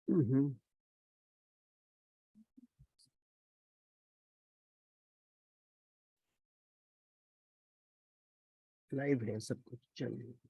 हम्म। Live है, सब कुछ चल रही है।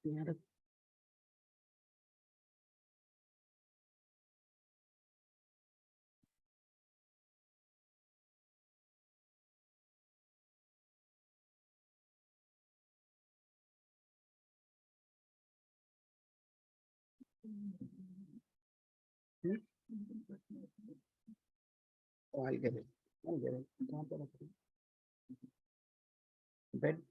यार, I'll get it. I'll get it. कहाँ पर रखी? बेड।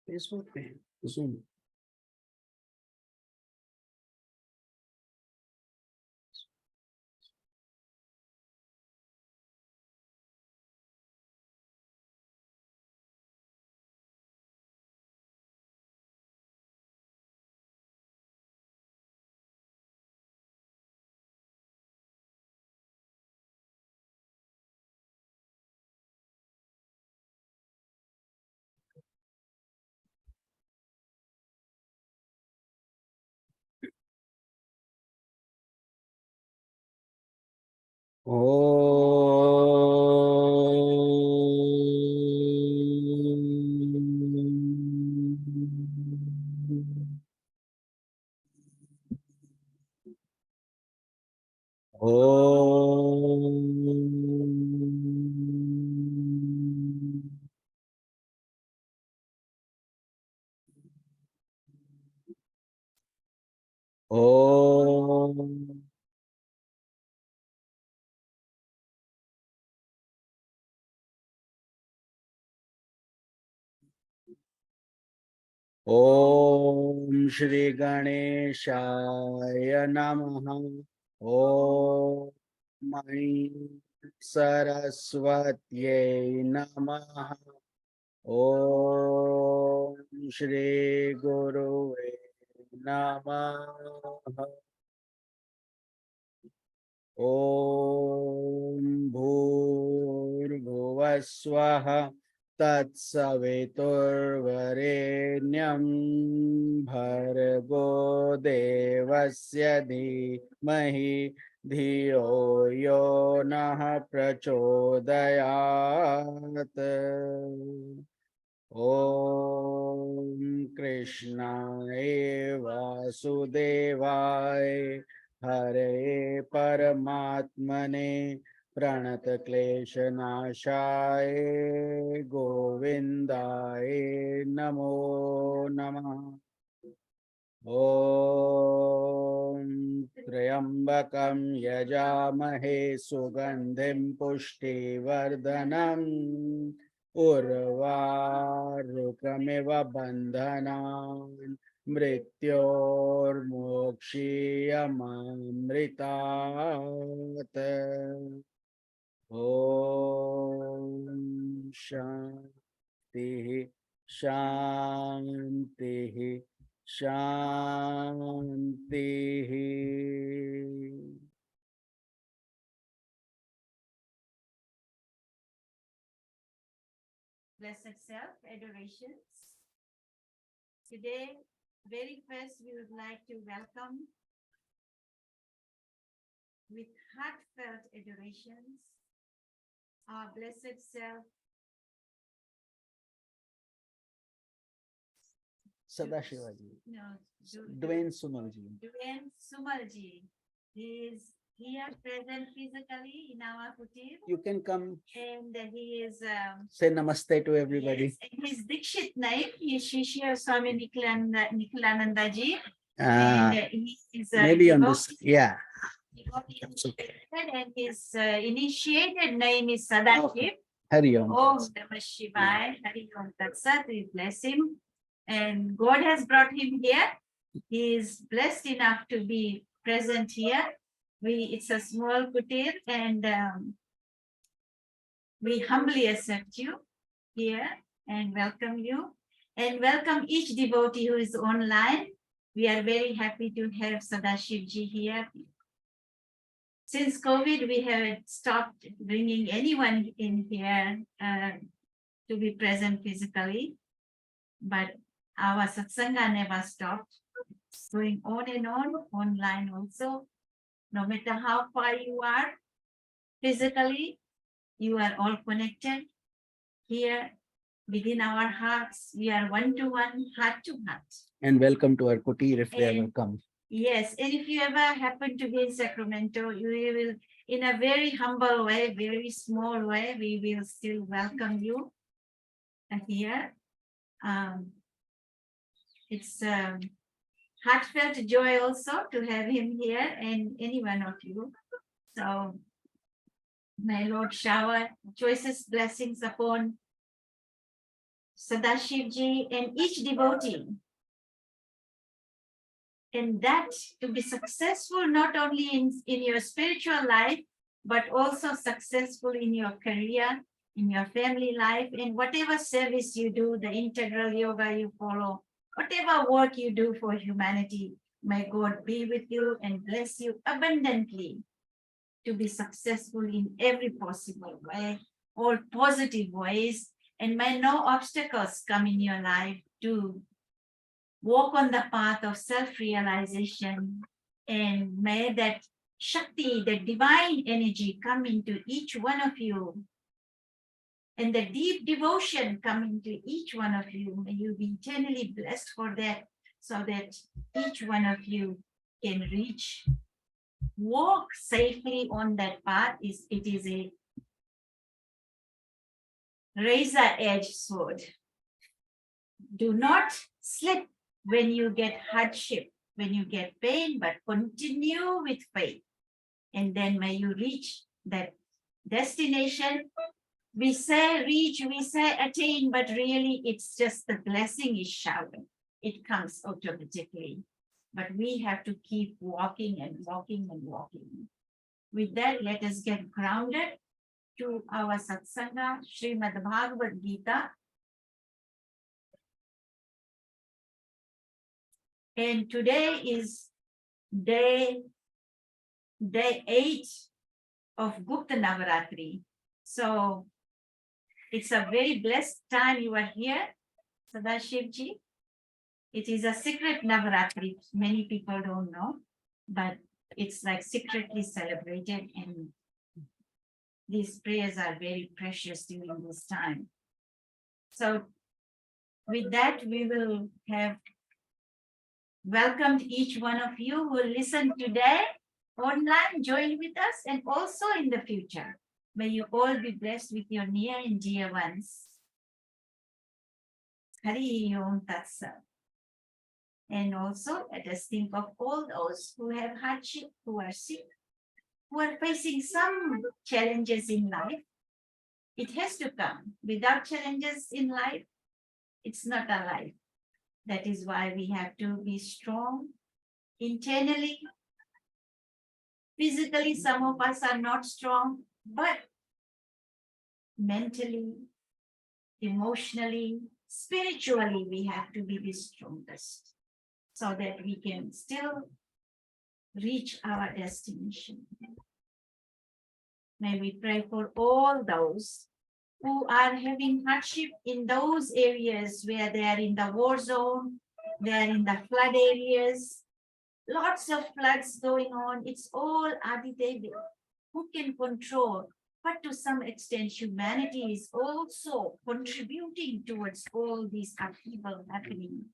Facebook पे Zoom. Om Shri Ganeshaya Namaha. Om Aim Saraswatye Namaha. Om Shri Guru Namaha. Om Bhurbhuvaswaha Tatsaviturvarenyam Bhargo Devasya Dhimahi Dhiyo Yo Nah Prachodayat. Om Krishnaye Vasudevaya Hare Paramatmane Pranata Klesha Nashaye Govindaye Namo Namah. Om Trayambakam Yajamahe Sugandhim Pushtivardhanam Urvarukamiva Bandhanan Mrityor Mokshiyamamritat. Om Shanti Shanti Shanti. Blessed Self, adorations. Today, very first, we would like to welcome with heartfelt adorations our Blessed Self, Sadashivaji. no, Dwayne Sumalji. Dwayne Sumalji. He is here present physically in our kutir, You can come and he is say namaste to everybody. yes, and his Dikshit name is Shishya Swami Nikhilananda ji. Ah, And he is maybe on this, yeah. That's okay. And his initiated name is Sadashiv. Hari Om. Om Namah Shivaya. Hari Om Tat Sat. We bless him. And God has brought him here. He is blessed enough to be present here. It's a small kutir, and we humbly accept you here and welcome you. And welcome each devotee who is online. We are very happy to have Sadashiv ji here. Since COVID, we have stopped bringing anyone in here to be present physically, but our satsanga never stopped. It's going on and on, online also. No matter how far you are physically, you are all connected here within our hearts. We are one-to-one, heart-to-heart. And welcome to our kutir if they ever And come. yes, and if you ever happen to be in Sacramento, you will, in a very humble way, very small way, we will still welcome you here. It's heartfelt joy also to have him here and any one of you. So may Lord shower choicest blessings upon Sadashivji and each devotee. And that to be successful not only in your spiritual life, but also successful in your career, in your family life, and whatever service you do, the integral yoga you follow, whatever work you do for humanity, may God be with you and bless you abundantly to be successful in every possible way, all positive ways, and may no obstacles come in your life to walk on the path of self-realization, and may that Shakti, the divine energy, come into each one of you, and the deep devotion come into each one of you. May you be eternally blessed for that, so that each one of you can reach, walk safely on that path. It is a razor-edged sword. Do not slip when you get hardship, when you get pain, but continue with faith. And then may you reach that destination. We say reach, we say attain, but really it's just the blessing is showered. It comes automatically. But we have to keep walking and walking and walking. With that, let us get grounded to our Satsanga, Srimad Bhagavad Gita. And today is day 8 of Gupta Navaratri. So it's a very blessed time you are here, Sadashivji. It is a secret Navaratri. Many people don't know, but it's like secretly celebrated, and these prayers are very precious during this time. So with that, we will have welcomed each one of you who will listen today online, join with us, and also in the future. May you all be blessed with your near and dear ones. Hari Om Tat Sat. And also let us think of all those who have hardship, who are sick, who are facing some challenges in life. It has to come. Without challenges in life, it's not a life. That is why we have to be strong internally. Physically, some of us are not strong, but mentally, emotionally, spiritually, we have to be the strongest, so that we can still reach our destination. May we pray for all those who are having hardship in those areas where they are in the war zone, they are in the flood areas, lots of floods going on. It's all Adidevi. Who can control? But to some extent, humanity is also contributing towards all these upheaval happening.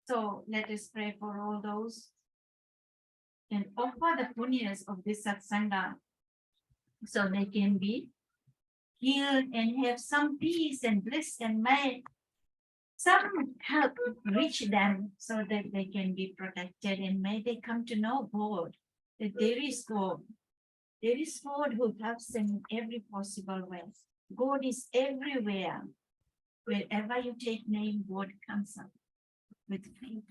So let us pray for all those and offer the punyas of this satsanga, so they can be healed and have some peace and bliss, and may some help reach them so that they can be protected, and may they come to know God, that there is God. There is God who helps them in every possible way. God is everywhere. Wherever you take name, God comes up with faith.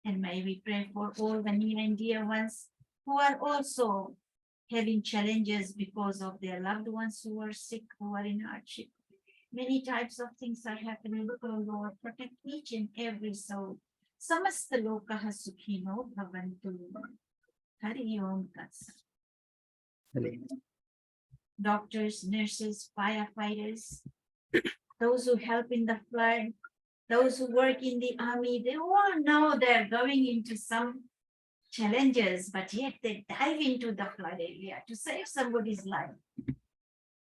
And may we pray for all the near and dear ones who are also having challenges because of their loved ones who are sick, who are in hardship. Many types of things are happening. Oh Lord, protect each and every soul. Samasta lokaha sukhino bhavantu. Hari Om Tat Sat. Doctors, nurses, firefighters, those who help in the flood, those who work in the army, they all know they're going into some challenges, but yet they dive into the flood area to save somebody's life.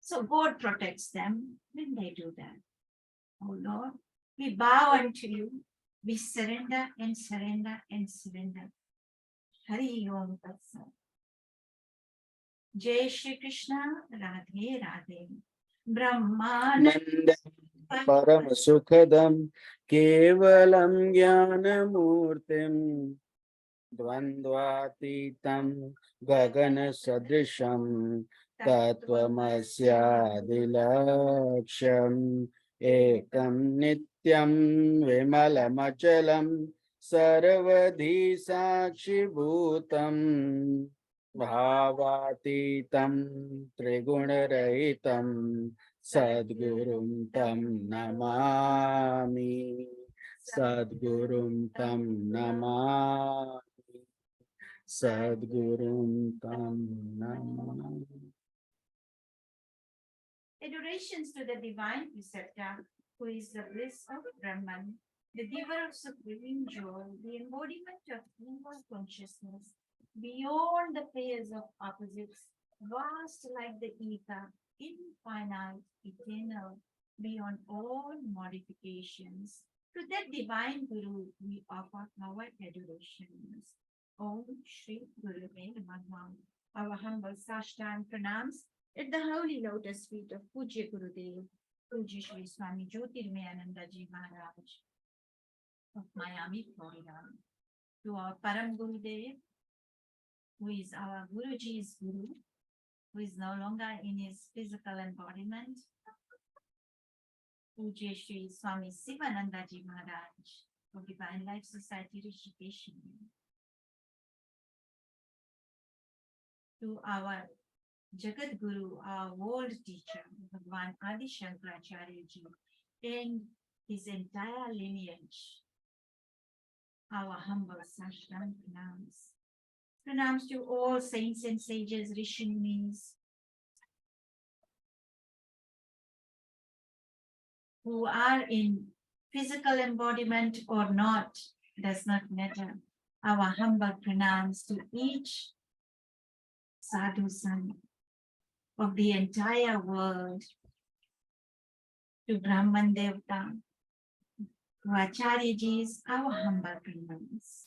So God protects them when they do that. Oh Lord, we bow unto you. We surrender and surrender and surrender. Hari Om Tat Sat. Jai Shri Krishna, Radhe Radhe. Brahmananda Param Sukhadam Kevalam Jnanamurtim Dvandvatitam Gagana Sadrisham तत्त्वमस्यादिलक्ष्यम् एकं नित्यं विमलमचलं सर्वधी साक्षिभूतं भावातीतं त्रिगुणरहितं सद्गुरुं तं नमामि सद्गुरुं तं नमामि सद्गुरुं तं Namami. Adorations to the divine preceptor, who is the bliss of Brahman, the giver of supreme joy, the embodiment of inward consciousness, beyond the pales of opposites, vast like the ether, infinite, eternal, beyond all modifications. To that divine Guru, we offer our adorations. Om Shri Guru Namaha. Our humble Sashtang pranams at the holy lotus feet of Pujya Gurudev, Pujya Shri Swami Nikhilananda Ji Maharaj of Miami, Florida. To our Param Gurudev, who is our Guruji's Guru, who is no longer in his physical embodiment, Pujya Shri Swami Sivananda Ji Maharaj of Divine Life Society Rishikesh. To our Jagat Guru, our world teacher, Bhagwan Adi Shankaracharya Ji, and his entire lineage, our humble Sashtang pranams. Pranams to all saints and sages, Rishi Munis, who are in physical embodiment or not, does not matter. Our humble pranams to each sadhu sant of the entire world, to Brahman Devta, to Acharyaji's, our humble pranams,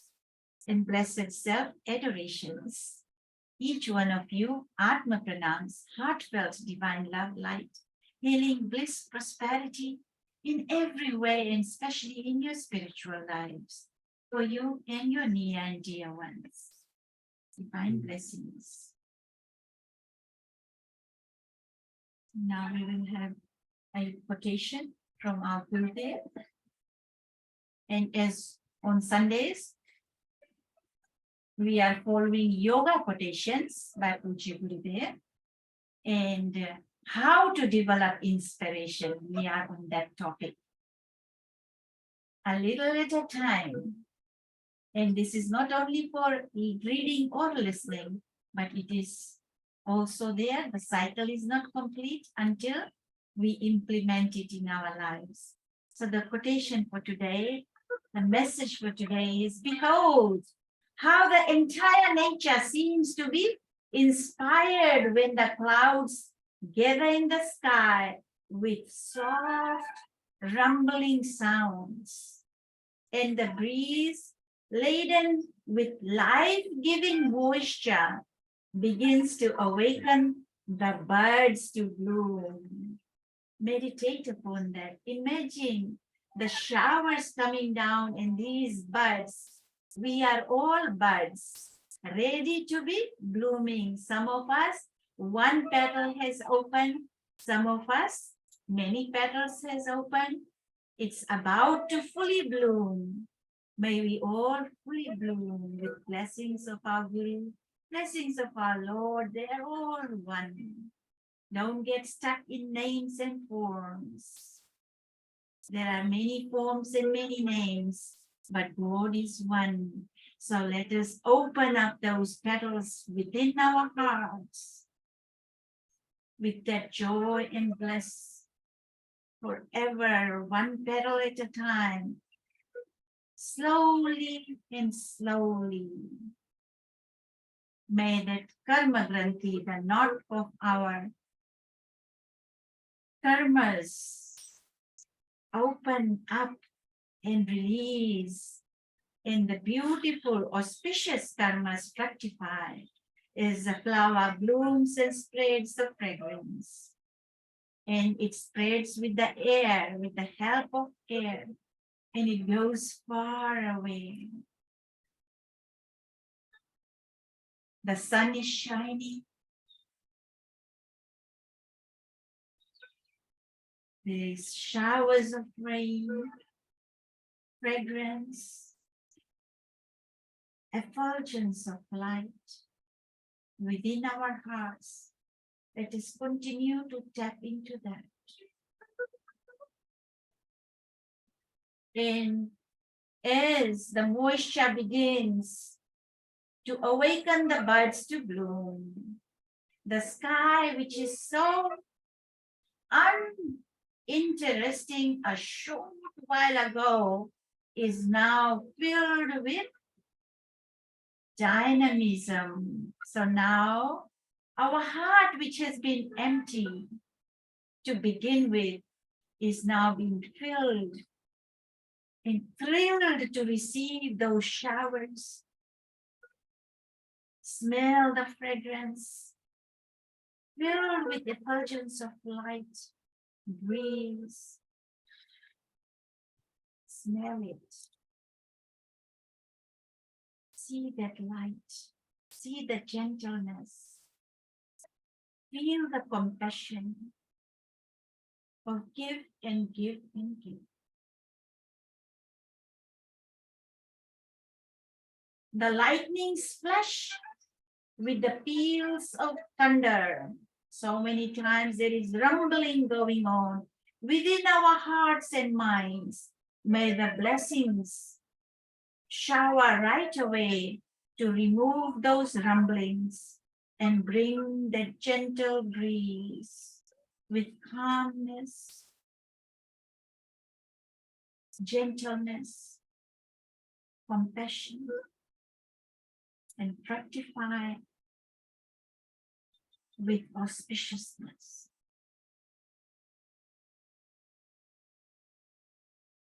and blessed self-adorations. Each one of you, Atma pranams, heartfelt divine love, light, healing, bliss, prosperity in every way, and especially in your spiritual lives, for you and your near and dear ones. Divine blessings. Now we will have a quotation from our Gurudev. And as on Sundays, we are following yoga quotations by Pujya Gurudev. And how to develop inspiration, we are on that topic. A little at a time. And this is not only for reading or listening, but it is also there. The cycle is not complete until we implement it in our lives. So the quotation for today, the message for today is, behold, how the entire nature seems to be inspired when the clouds gather in the sky with soft rumbling sounds, and the breeze laden with life-giving moisture begins to awaken the birds to bloom. Meditate upon that. Imagine the showers coming down and these buds. We are all buds, ready to be blooming. Some of us, one petal has opened. Some of us, many petals has opened. It's about to fully bloom. May we all fully bloom with blessings of our Guru, blessings of our Lord. They are all one. Don't get stuck in names and forms. There are many forms and many names, but God is one. So let us open up those petals within our hearts with that joy and bliss forever, one petal at a time, slowly and slowly. May that karma granthi, the knot of our karmas, open up and release, and the beautiful auspicious karmas fructify as the flower blooms and spreads the fragrance. And it spreads with the air, with the help of air, and it goes far away. The sun is shining, These showers of rain, fragrance, effulgence of light within our hearts. Let us continue to tap into that. And as the moisture begins to awaken the buds to bloom, the sky, which is so uninteresting a short while ago, is now filled with dynamism. So now our heart, which has been empty to begin with, is now being filled and thrilled to receive those showers. Smell the fragrance, filled with the effulgence of light. Breeze. Smell it. See that light. See the gentleness. Feel the compassion. Forgive and give and give. The lightnings flash with the peals of thunder. So many times there is rumbling going on within our hearts and minds. May the blessings shower right away to remove those rumblings and bring that gentle breeze with calmness, gentleness, compassion, and fructify with auspiciousness.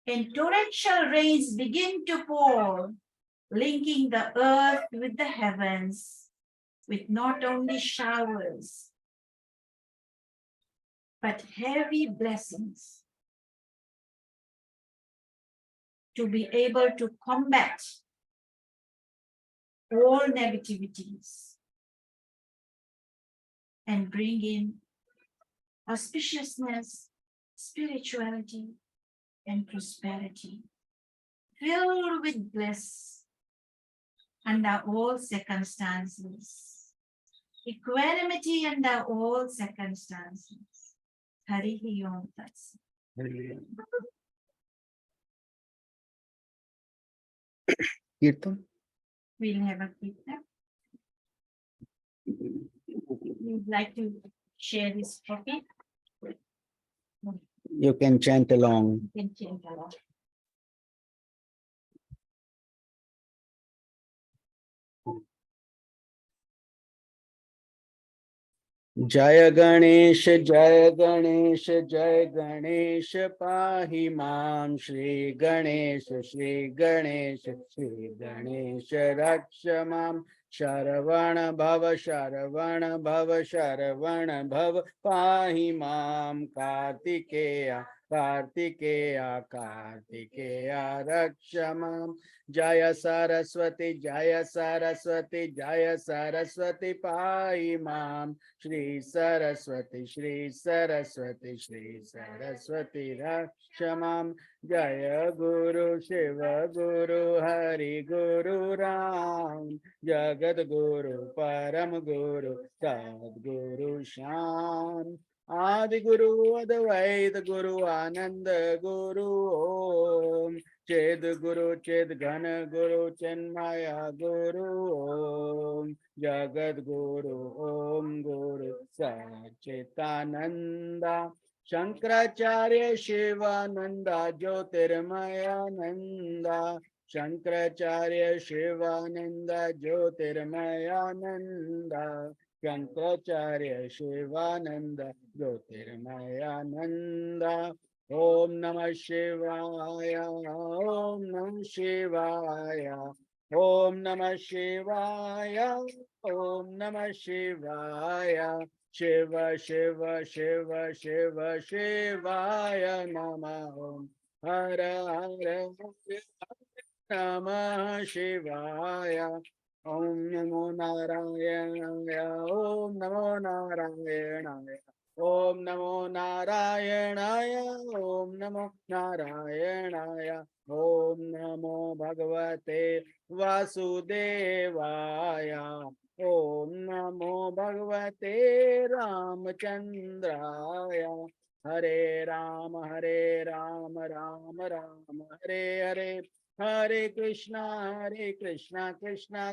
And torrential rains begin to pour, linking the earth with the heavens, with not only showers, but heavy blessings to be able to combat all negativities and bring in auspiciousness, spirituality, and prosperity, filled with bliss under all circumstances, equanimity under all circumstances. Harihi Om Tat Sat. Kirtan? We'll have a kirtan. We'd like to share this topic. You can chant along. You can chant along. Jaya Ganesh, Jaya Ganesh, Jaya Ganesh, Pahi Mam, Shri Ganesh, Shri Ganesh, Shri Ganesh, Rakshamam, Sharavana Bhava, Sharavana Bhava, Sharavana Bhava, Pahi Mam, Kartikeya, Kartikeya, Kartikeya, Rakshamam. Jaya Saraswati, Jaya Saraswati, Jaya Saraswati, Pahi Mam. Shri Saraswati, Shri Saraswati, Shri Saraswati Rakshamam. Jaya Guru Shiva Guru Hari Guru Ram. Jagat Guru Param Guru Sadguru Sham. Adi Guru Advaita Guru Ananda Guru Om. Ched Guru Ched Ghana Guru Chenmaya Guru Om. Jagat Guru Om Guru Sachitananda. Shankaracharya Shivananda Jyotirmayananda. Shankaracharya Shivananda Jyotirmayananda. Shankaracharya Shivananda Jyotirmayananda. Om Namah Shivaya, Om Namah Shivaya, Om Namah Shivaya, Om Namah Shivaya, Shiva Shiva Shiva Shiva Shivaya Namah Om, Hara Hara Namah Shivaya, Om Namo Narayana, Om Namo Narayana. Om Namo Narayanaya, Om Namo Narayanaya, Om Namo Bhagavate Vasudevaya, Om Namo Bhagavate Ramachandraya, Hare Rama, Rama Rama, Hare Hare, Hare Krishna, Krishna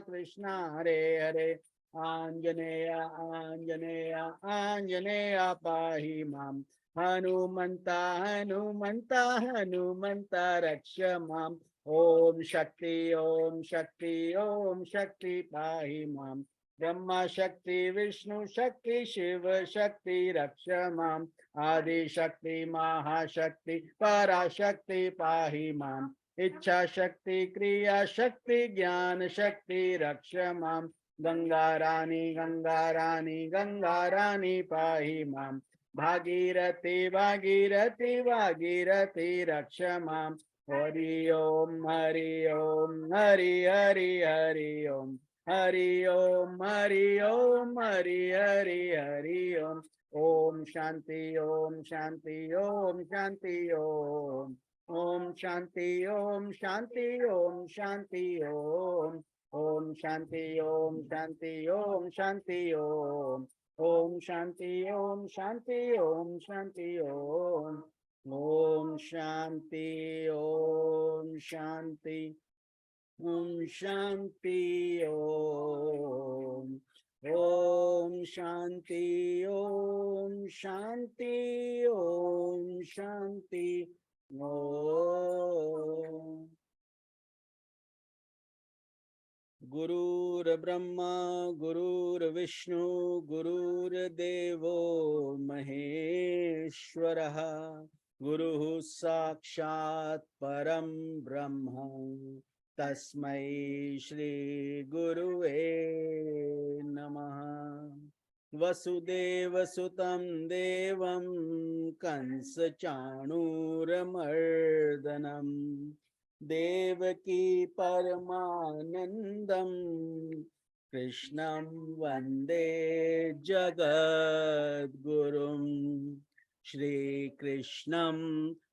Krishna, Hare Hare, Anjaneya, Anjaneya, Anjaneya, Pahi Mam. Hanumanta, Hanumanta, Hanumanta, Raksha Mam. Om Shakti, Om Shakti, Om Shakti, Pahi Mam. Brahma Shakti, Vishnu Shakti, Shiva Shakti, Raksha Mam. Adi Shakti, Mahashakti, Parashakti, Pahi Mam. Ichha Shakti, Kriya Shakti, Jnana Shakti, Raksha Mam. Ganga Rani, Ganga Rani, Ganga Rani, Pahi Mam. Bhagirati, Bhagirati, Bhagirati, Raksha Mam. Hari Om, Hari Om, Hari Hari, Hari Om. Hari Om, Hari Om, Hari Hari, Hari Om. Om Shanti, Om Shanti, Om Shanti, Om. Om Shanti, Om Shanti, Om Shanti, Om. Om Shanti, Om Shanti, Om Shanti, Om. Om Shanti, Om Shanti, Om Shanti, Om. Om Shanti, Om Shanti, Om Shanti, Om. Om Shanti, Om Shanti, Om Shanti, Om. Gurur Brahma, Gurur Vishnu, Gurur Devo Maheshwaraha, Guru Sakshat Param Brahma, Tasmai Shri Guruve Namaha. Vasudeva Sutam Devam Kansa Chanuramardanam Devaki Paramanandam Krishnam Vande Jagadgurum Shri Krishnam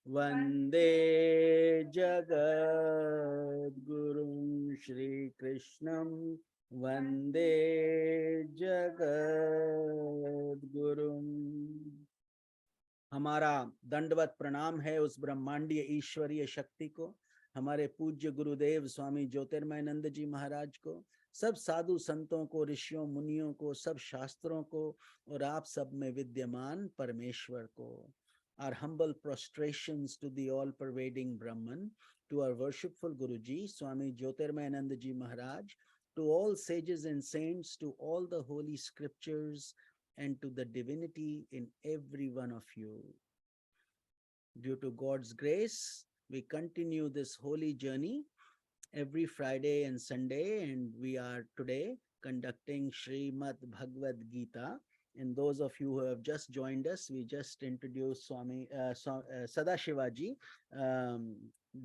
Vande Jagadgurum Shri Krishnam Vande Jagadgurum. हमारा दंडवत प्रणाम है उस ब्रह्मांडीय ईश्वरीय शक्ति को, हमारे पूज्य गुरुदेव स्वामी ज्योतिर्मयानंद जी महाराज को, सब साधु संतों को, ऋषियों मुनियों को, सब शास्त्रों को और आप सब में विद्यमान परमेश्वर को. Our humble prostrations to the all-pervading Brahman, to our worshipful Guruji, Swami Jyotirmayananda Ji Maharaj, to all sages and saints, to all the holy scriptures, and to the divinity in every one of you. Due to God's grace, we continue this holy journey every Friday and Sunday, and we are today conducting Srimad Bhagavad Gita. And those of you who have just joined us, we just introduced Swami Sadashivaji,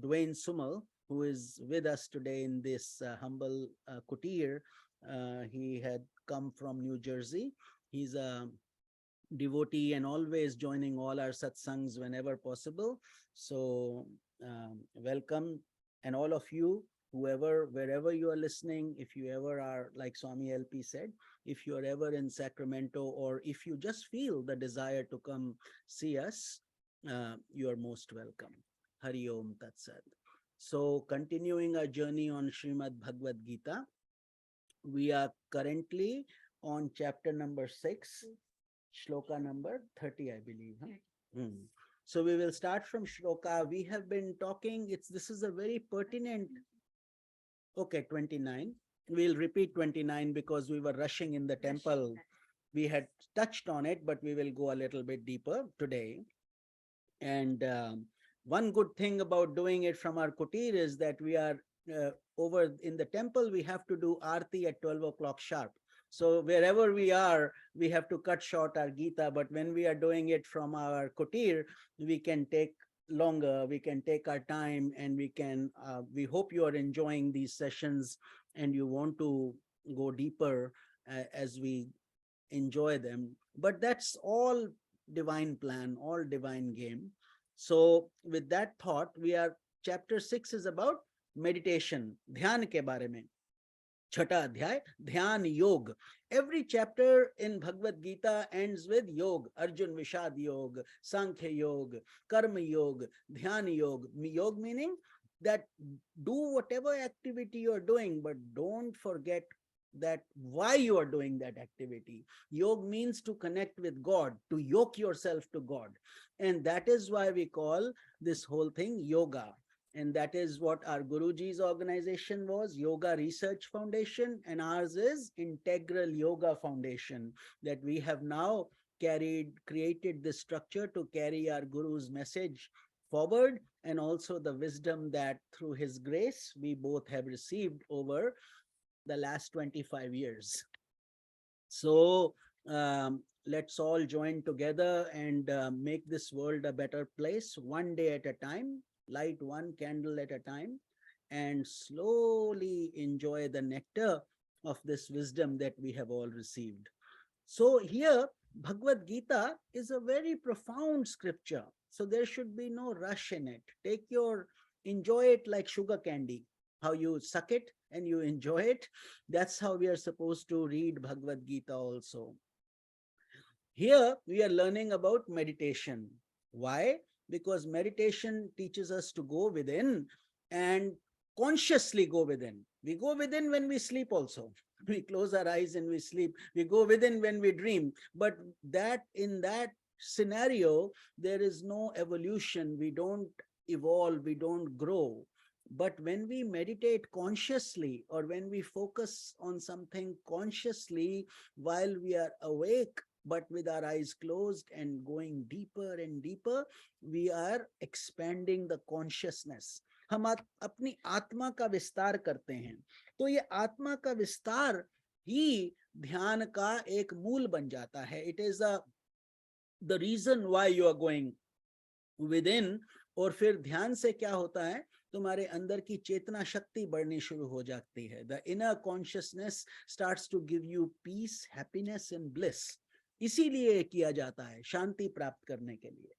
Dwayne Sumal, who is with us today in this humble kutir. He had come from New Jersey. He's a devotee and always joining all our satsangs whenever possible. So welcome, and all of you, wherever you are listening, if you ever are, like Swami LP said, if you are ever in Sacramento, or if you just feel the desire to come see us, you are most welcome. Hari Om Tat Sat. So continuing our journey on Srimad Bhagavad Gita, we are currently on chapter number 6, Shloka number 30, I believe. Huh? So we will start from Shloka. We have been talking, this is a very pertinent, okay, 29. We'll repeat 29 because we were rushing in the temple. We had touched on it, but we will go a little bit deeper today. And one good thing about doing it from our kutir is that we are over in the temple, we have to do Aarti at 12 o'clock sharp. So wherever we are, we have to cut short our Gita. But when we are doing it from our kutir, we can take longer, we can take our time, and we can, we hope you are enjoying these sessions and you want to go deeper as we enjoy them. But that's all divine plan, all divine game. So with that thought, chapter 6 is about meditation, ध्यान के बारे में. छठा अध्याय ध्यान योग. Every chapter in Bhagavad Gita ends with yog. Arjun Vishad Yog, Sankhya Yog, Karma Yog, Dhyan Yog. Yog meaning that do whatever activity you are doing, but don't forget that why you are doing that activity. Yog means to connect with God, to yoke yourself to God. And that is why we call this whole thing yoga. And that is what our Guruji's organization was, Yoga Research Foundation, and ours is Integral Yoga Foundation, that we have now created this structure to carry our Guru's message forward, and also the wisdom that through his grace we both have received over the last 25 years. So let's all join together and make this world a better place, one day at a time, light one candle at a time, and slowly enjoy the nectar of this wisdom that we have all received. So here, Bhagavad Gita is a very profound scripture. So there should be no rush in it. Enjoy it like sugar candy. How you suck it and you enjoy it. That's how we are supposed to read Bhagavad Gita also. Here we are learning about meditation. Why? Because meditation teaches us to go within and consciously go within. We go within when we sleep also. We close our eyes and we sleep. We go within when we dream. But in that scenario, there is no evolution. We don't evolve, we don't grow. But when we meditate consciously, or when we focus on something consciously while we are awake, but with our eyes closed and going deeper and deeper, we are expanding the consciousness. हम अपनी आत्मा का विस्तार करते हैं. तो ये आत्मा का विस्तार ही ध्यान का एक मूल बन जाता है. It is the reason why you are going within. और फिर ध्यान से क्या होता है, तुम्हारे अंदर की चेतना शक्ति बढ़नी शुरू हो जाती है. The inner consciousness starts to give you peace, happiness and bliss. इसीलिए किया जाता है, शांति प्राप्त करने के लिए.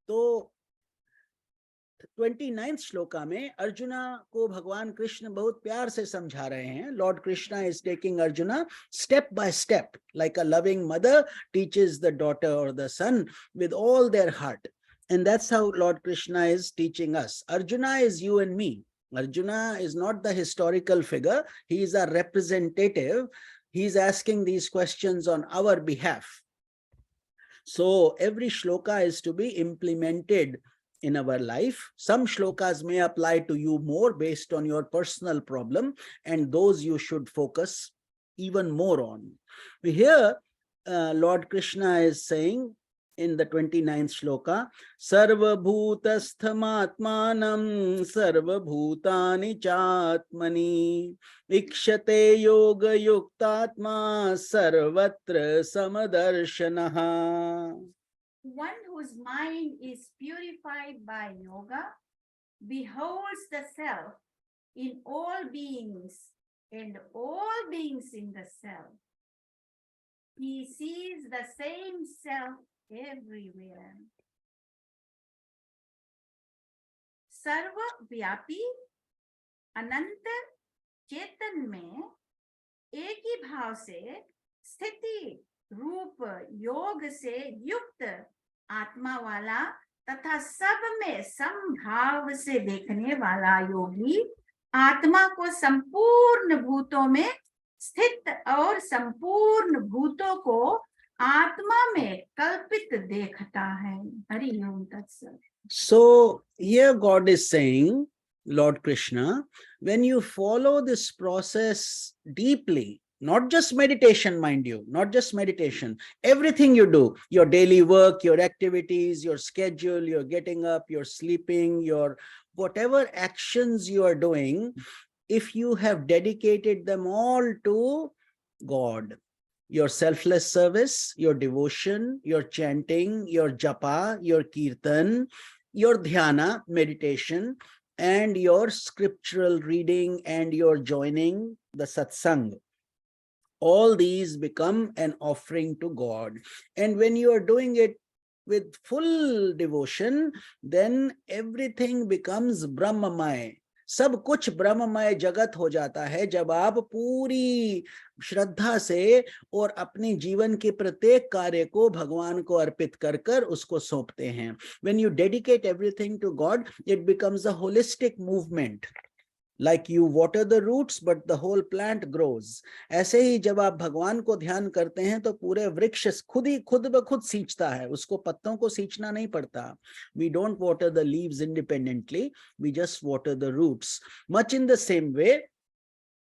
तो 29th श्लोका में अर्जुना को भगवान कृष्ण बहुत प्यार से समझा रहे हैं. Lord Krishna is taking Arjuna step by step, like a loving mother teaches the daughter or the son with all their heart. And that's how Lord Krishna is teaching us. Arjuna is you and me. Arjuna is not the historical figure. He is a representative. He's asking these questions on our behalf. So every shloka is to be implemented in our life. Some shlokas may apply to you more based on your personal problem, and those you should focus even more on. We hear Lord Krishna is saying in the 29th shloka, Sarva bhutasthamaatmanam sarva bhutani chatmani ikshate yoga yuktatma sarvatra samadarshanaha. One whose mind is purified by yoga beholds the self in all beings and all beings in the self. He sees the same self everywhere. सर्व व्यापी अनंत चेतन में एक ही भाव से स्थिति रूप योग से युक्त आत्मा वाला तथा सब में समभाव से देखने वाला योगी आत्मा को संपूर्ण भूतों में स्थित और संपूर्ण भूतों को आत्मा में कल्पित देखता है. हरि ओम तत्सत. So here God is saying, Lord Krishna, when you follow this process deeply, not just meditation, mind you, not just meditation, everything you do, your daily work, your activities, your schedule, you're getting up, you're sleeping, your whatever actions you are doing, if you have dedicated them all to God, your selfless service, your devotion, your chanting, your japa, your kirtan, your dhyana, meditation, and your scriptural reading and your joining the satsang, all these become an offering to God. And when you are doing it with full devotion, then everything becomes Brahmamay. सब कुछ ब्रह्ममय जगत हो जाता है जब आप पूरी श्रद्धा से और अपने जीवन के प्रत्येक कार्य को भगवान को अर्पित कर कर उसको सौंपते हैं. When you dedicate everything to God, it becomes a holistic movement. Like you water the roots, but the whole plant grows. ऐसे ही जब आप भगवान को ध्यान करते हैं तो पूरे वृक्ष खुद ब खुद सींचता है, उसको पत्तों को सींचना नहीं पड़ता. We don't water the leaves independently, we just water the roots. Much in the same way,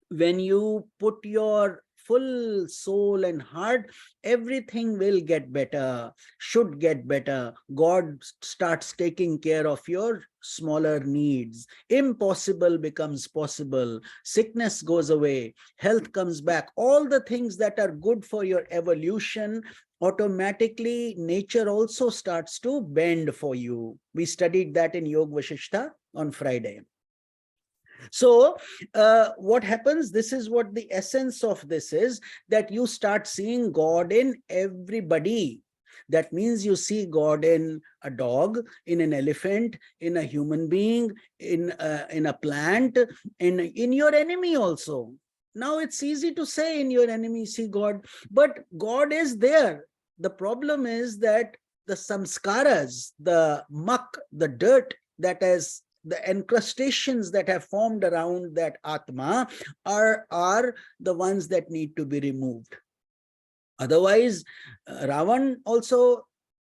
when you put your full soul and heart, everything will get better, should get better. God starts taking care of your smaller needs. Impossible becomes possible. Sickness goes away. Health comes back. All the things that are good for your evolution, automatically nature also starts to bend for you. We studied that in Yoga Vasishtha on Friday. So what happens, this is what the essence of this is, that you start seeing God in everybody. That means you see God in a dog, in an elephant, in a human being, in a plant, in your enemy also. Now it's easy to say in your enemy see God, but God is there. The problem is that the samskaras, the muck, the dirt that is the encrustations that have formed around that Atma are the ones that need to be removed. Otherwise, Ravan also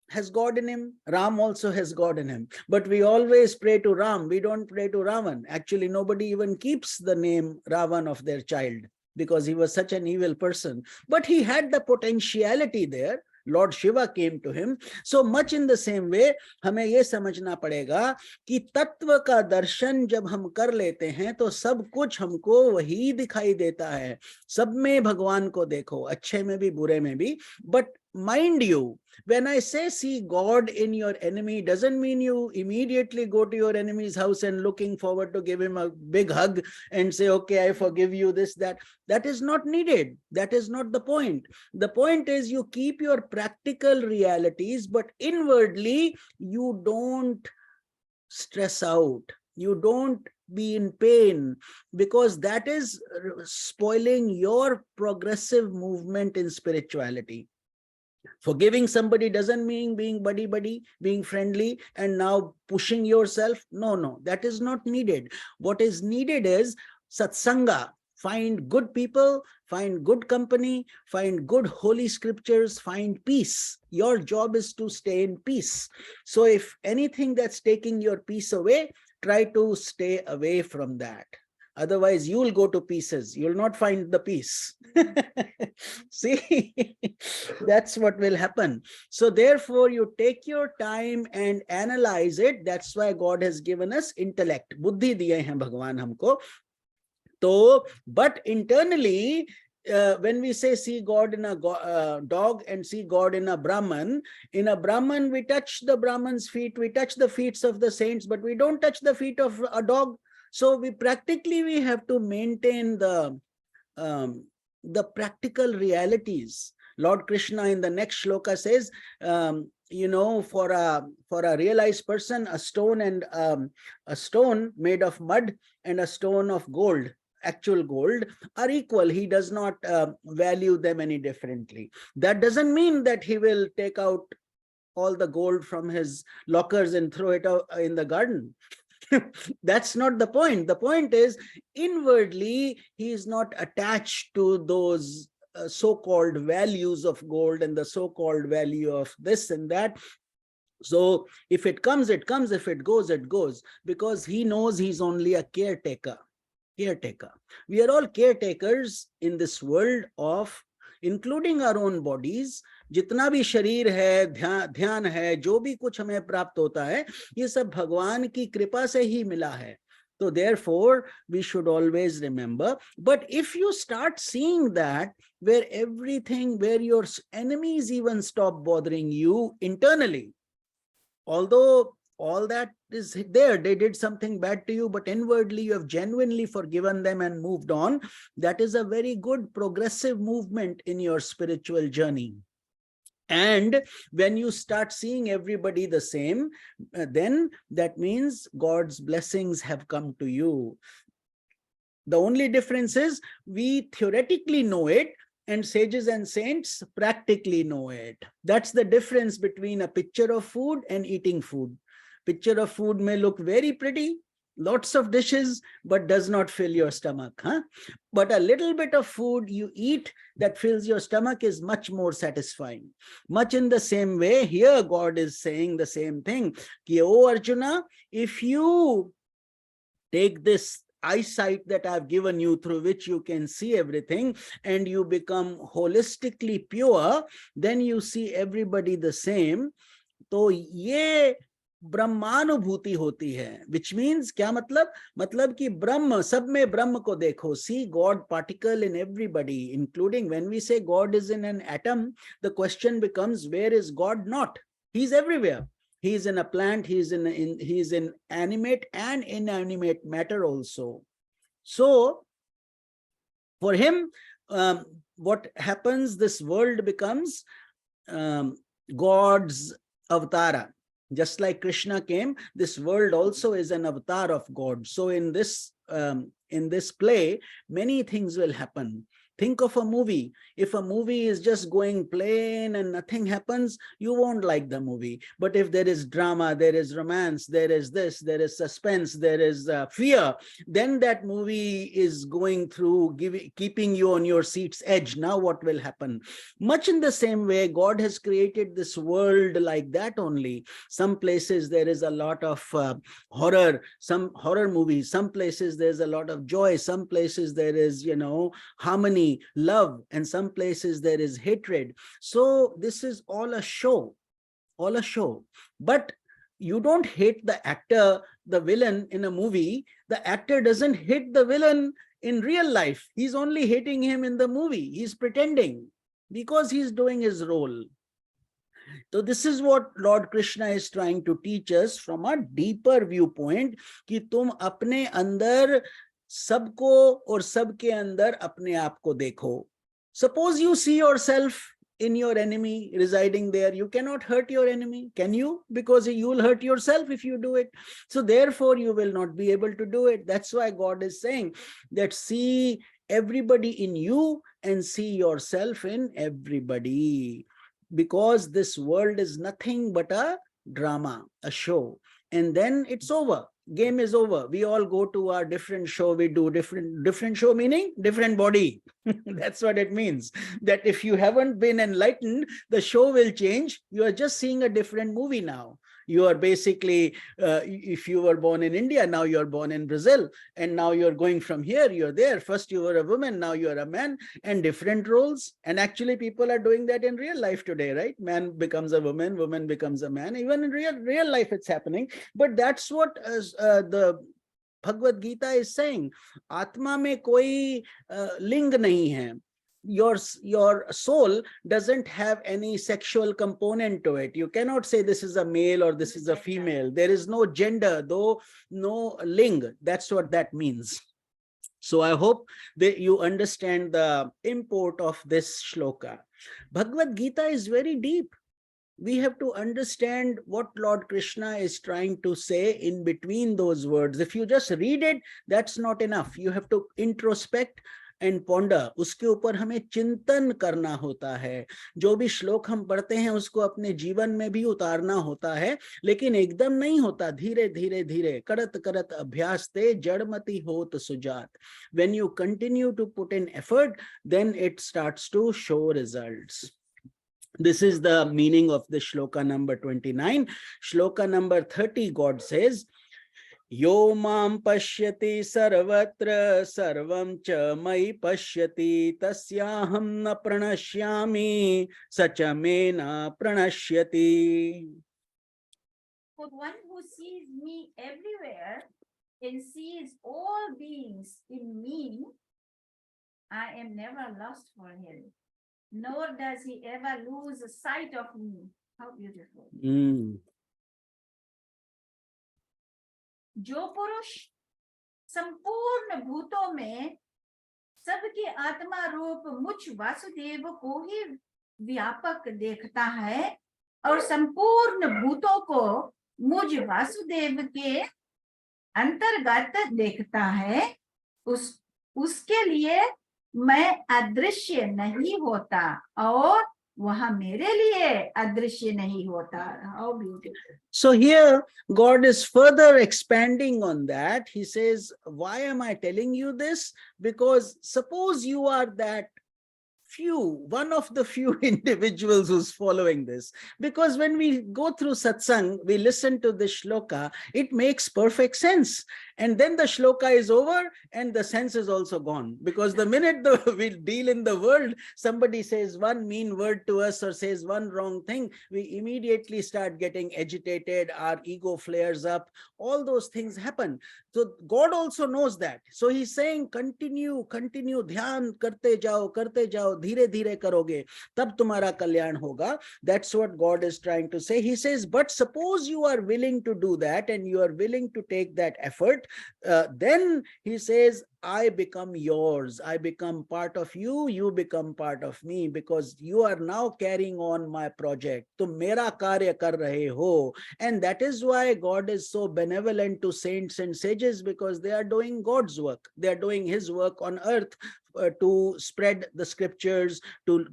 has God in him, Ram also has God in him. But we always pray to Ram, we don't pray to Ravan. Actually, nobody even keeps the name Ravan of their child because he was such an evil person. But he had the potentiality there. Lord Shiva came to him. So much in the same way, हमें ये समझना पड़ेगा कि तत्व का दर्शन जब हम कर लेते हैं तो सब कुछ हमको वही दिखाई देता है. सब में भगवान को देखो, अच्छे में भी बुरे में भी. But mind you, when I say see God in your enemy, doesn't mean you immediately go to your enemy's house and looking forward to give him a big hug and say, okay, I forgive you, this, that. That is not needed. That is not the point. The point is you keep your practical realities, but inwardly you don't stress out. You don't be in pain, because that is spoiling your progressive movement in spirituality. Forgiving somebody doesn't mean being buddy-buddy, being friendly, and now pushing yourself. No, that is not needed. What is needed is satsanga. Find good people, find good company, find good holy scriptures, find peace. Your job is to stay in peace. So if anything that's taking your peace away, try to stay away from that. Otherwise, you will go to pieces. You will not find the peace. See, that's what will happen. So therefore, you take your time and analyze it. That's why God has given us intellect. Buddhi diye hain Bhagwan humko. So, but internally, when we say see God in a dog and see God in a Brahman we touch the Brahman's feet, we touch the feet of the saints, but we don't touch the feet of a dog. So we have to maintain the practical realities. Lord Krishna in the next shloka says, for a realized person, a stone and a stone made of mud and a stone of gold, actual gold, are equal. He does not value them any differently. That doesn't mean that he will take out all the gold from his lockers and throw it out in the garden. That's not the point. The point is, inwardly, he is not attached to those so-called values of gold and the so-called value of this and that. So if it comes, it comes. If it goes, it goes. Because he knows he's only a caretaker. We are all caretakers in this world of, including our own bodies. जितना भी शरीर है, ध्यान है, जो भी कुछ हमें प्राप्त होता है, ये सब भगवान की कृपा से ही मिला है. So therefore, we should always remember. But if you start seeing that, where your enemies even stop bothering you internally, although all that is there, they did something bad to you, but inwardly you have genuinely forgiven them and moved on, that is a very good progressive movement in your spiritual journey. And when you start seeing everybody the same, then that means God's blessings have come to you. The only difference is we theoretically know it, and sages and saints practically know it. That's the difference between a picture of food and eating food. Picture of food may look very pretty, lots of dishes, but does not fill your stomach. But a little bit of food you eat that fills your stomach is much more satisfying. Much in the same way, here God is saying the same thing. Ki, O Arjuna, if you take this eyesight that I've given you, through which you can see everything, and you become holistically pure, then you see everybody the same. तो ये ब्रह्मानुभूति होती है, which means क्या मतलब कि ब्रह्म, सब में ब्रह्म को देखो, see God particle in everybody, including when we say God is in an atom, the question becomes, where is God not? He's everywhere. He is in a plant, he is in animate and inanimate matter also. So for him, what happens, this world becomes God's avatara. Just like Krishna came, this world also is an avatar of God. So in this play, many things will happen. Think of a movie. If a movie is just going plain and nothing happens, you won't like the movie. But if there is drama, there is romance, there is this, there is suspense, there is fear, then that movie is going through, keeping you on your seat's edge. Now what will happen? Much in the same way, God has created this world like that only. Some places there is a lot of horror, some horror movies. Some places there's a lot of joy. Some places there is, harmony, love, and some places there is hatred. So this is all a show, but you don't hate the actor, the villain in a movie. The actor doesn't hate the villain in real life. He's only hating him in the movie. He's pretending because he's doing his role. So this is what Lord Krishna is trying to teach us from a deeper viewpoint, कि तुम अपने अंदर सबको और सबके अंदर अपने आप को देखो. Suppose you see yourself in your enemy residing there. You cannot hurt your enemy, can you? Because you'll hurt yourself if you do it. So therefore you will not be able to do it. That's why God is saying that see everybody in you and see yourself in everybody. Because this world is nothing but a drama, a show, and then it's over. Game is over. We all go to our different show. We do different show, meaning different body. That's what it means. That if you haven't been enlightened, the show will change. You are just seeing a different movie now. You are basically, if you were born in India, now you're born in Brazil, and now you're going from here, you're there. First you were a woman, now you're a man, and different roles. And actually people are doing that in real life today, right? Man becomes a woman, woman becomes a man. Even in real life it's happening. But that's what the Bhagavad Gita is saying. Atma mein koi ling nahi hai. Your soul doesn't have any sexual component to it. You cannot say this is a male or this is a female. There is no gender, though no ling. That's what that means. So I hope that you understand the import of this shloka. Bhagavad Gita is very deep. We have to understand what Lord Krishna is trying to say in between those words. If you just read it, that's not enough. You have to introspect and ponder. उसके ऊपर हमें चिंतन करना होता है. जो भी श्लोक हम पढ़ते हैं उसको अपने जीवन में भी उतारना होता है, लेकिन एकदम नहीं होता. धीरे धीरे धीरे करत करत अभ्यास ते जड़मति होत Sujat. When you continue to put in effort, then it starts to show results. This is the meaning of the shloka number 29. Shloka number 30, God says, Yo mam pashyati sarvatra sarvam cha mai pashyati tasyaham na pranashyami sacha me na pranashyati. For one who sees me everywhere and sees all beings in me, I am never lost for him, nor does he ever lose sight of me. How beautiful. जो पुरुष संपूर्ण भूतों में सबके आत्मा रूप मुझ वासुदेव को ही व्यापक देखता है और संपूर्ण भूतों को मुझ वासुदेव के अंतर्गत देखता है, उसके लिए मैं अदृश्य नहीं होता और वह मेरे लिए अदृश्य नहीं होता. How beautiful. So here God is further expanding on that. He says, why am I telling you this? Because suppose you are that one of the few individuals who's following this. Because when we go through satsang, we listen to this shloka, it makes perfect sense. And then the shloka is over and the sense is also gone. Because the minute we deal in the world, somebody says one mean word to us or says one wrong thing, we immediately start getting agitated, our ego flares up, all those things happen. So God also knows that. So he's saying, continue, ध्यान करते जाओ, धीरे धीरे करोगे, तब तुम्हारा कल्याण होगा. That's what God is trying to say. He says, but suppose you are willing to do that and you are willing to take that effort, then he says, I become yours. I become part of you. You become part of me because you are now carrying on my project. तुम मेरा कार्य कर रहे हो. And that is why God is so benevolent to saints and sages, because they are doing God's work. They are doing his work on earth to spread the scriptures, to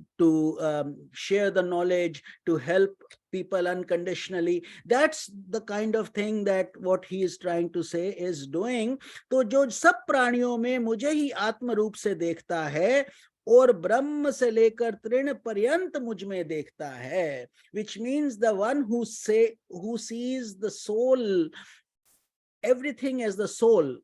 share the knowledge, to help people unconditionally. That's the kind of thing that what he is trying to say is doing. तो जो सब प्राणियों में मुझे ही आत्म रूप से देखता है और ब्रह्म से लेकर तृण पर्यंत मुझ में देखता है, which means the one who sees the soul, everything as the soul,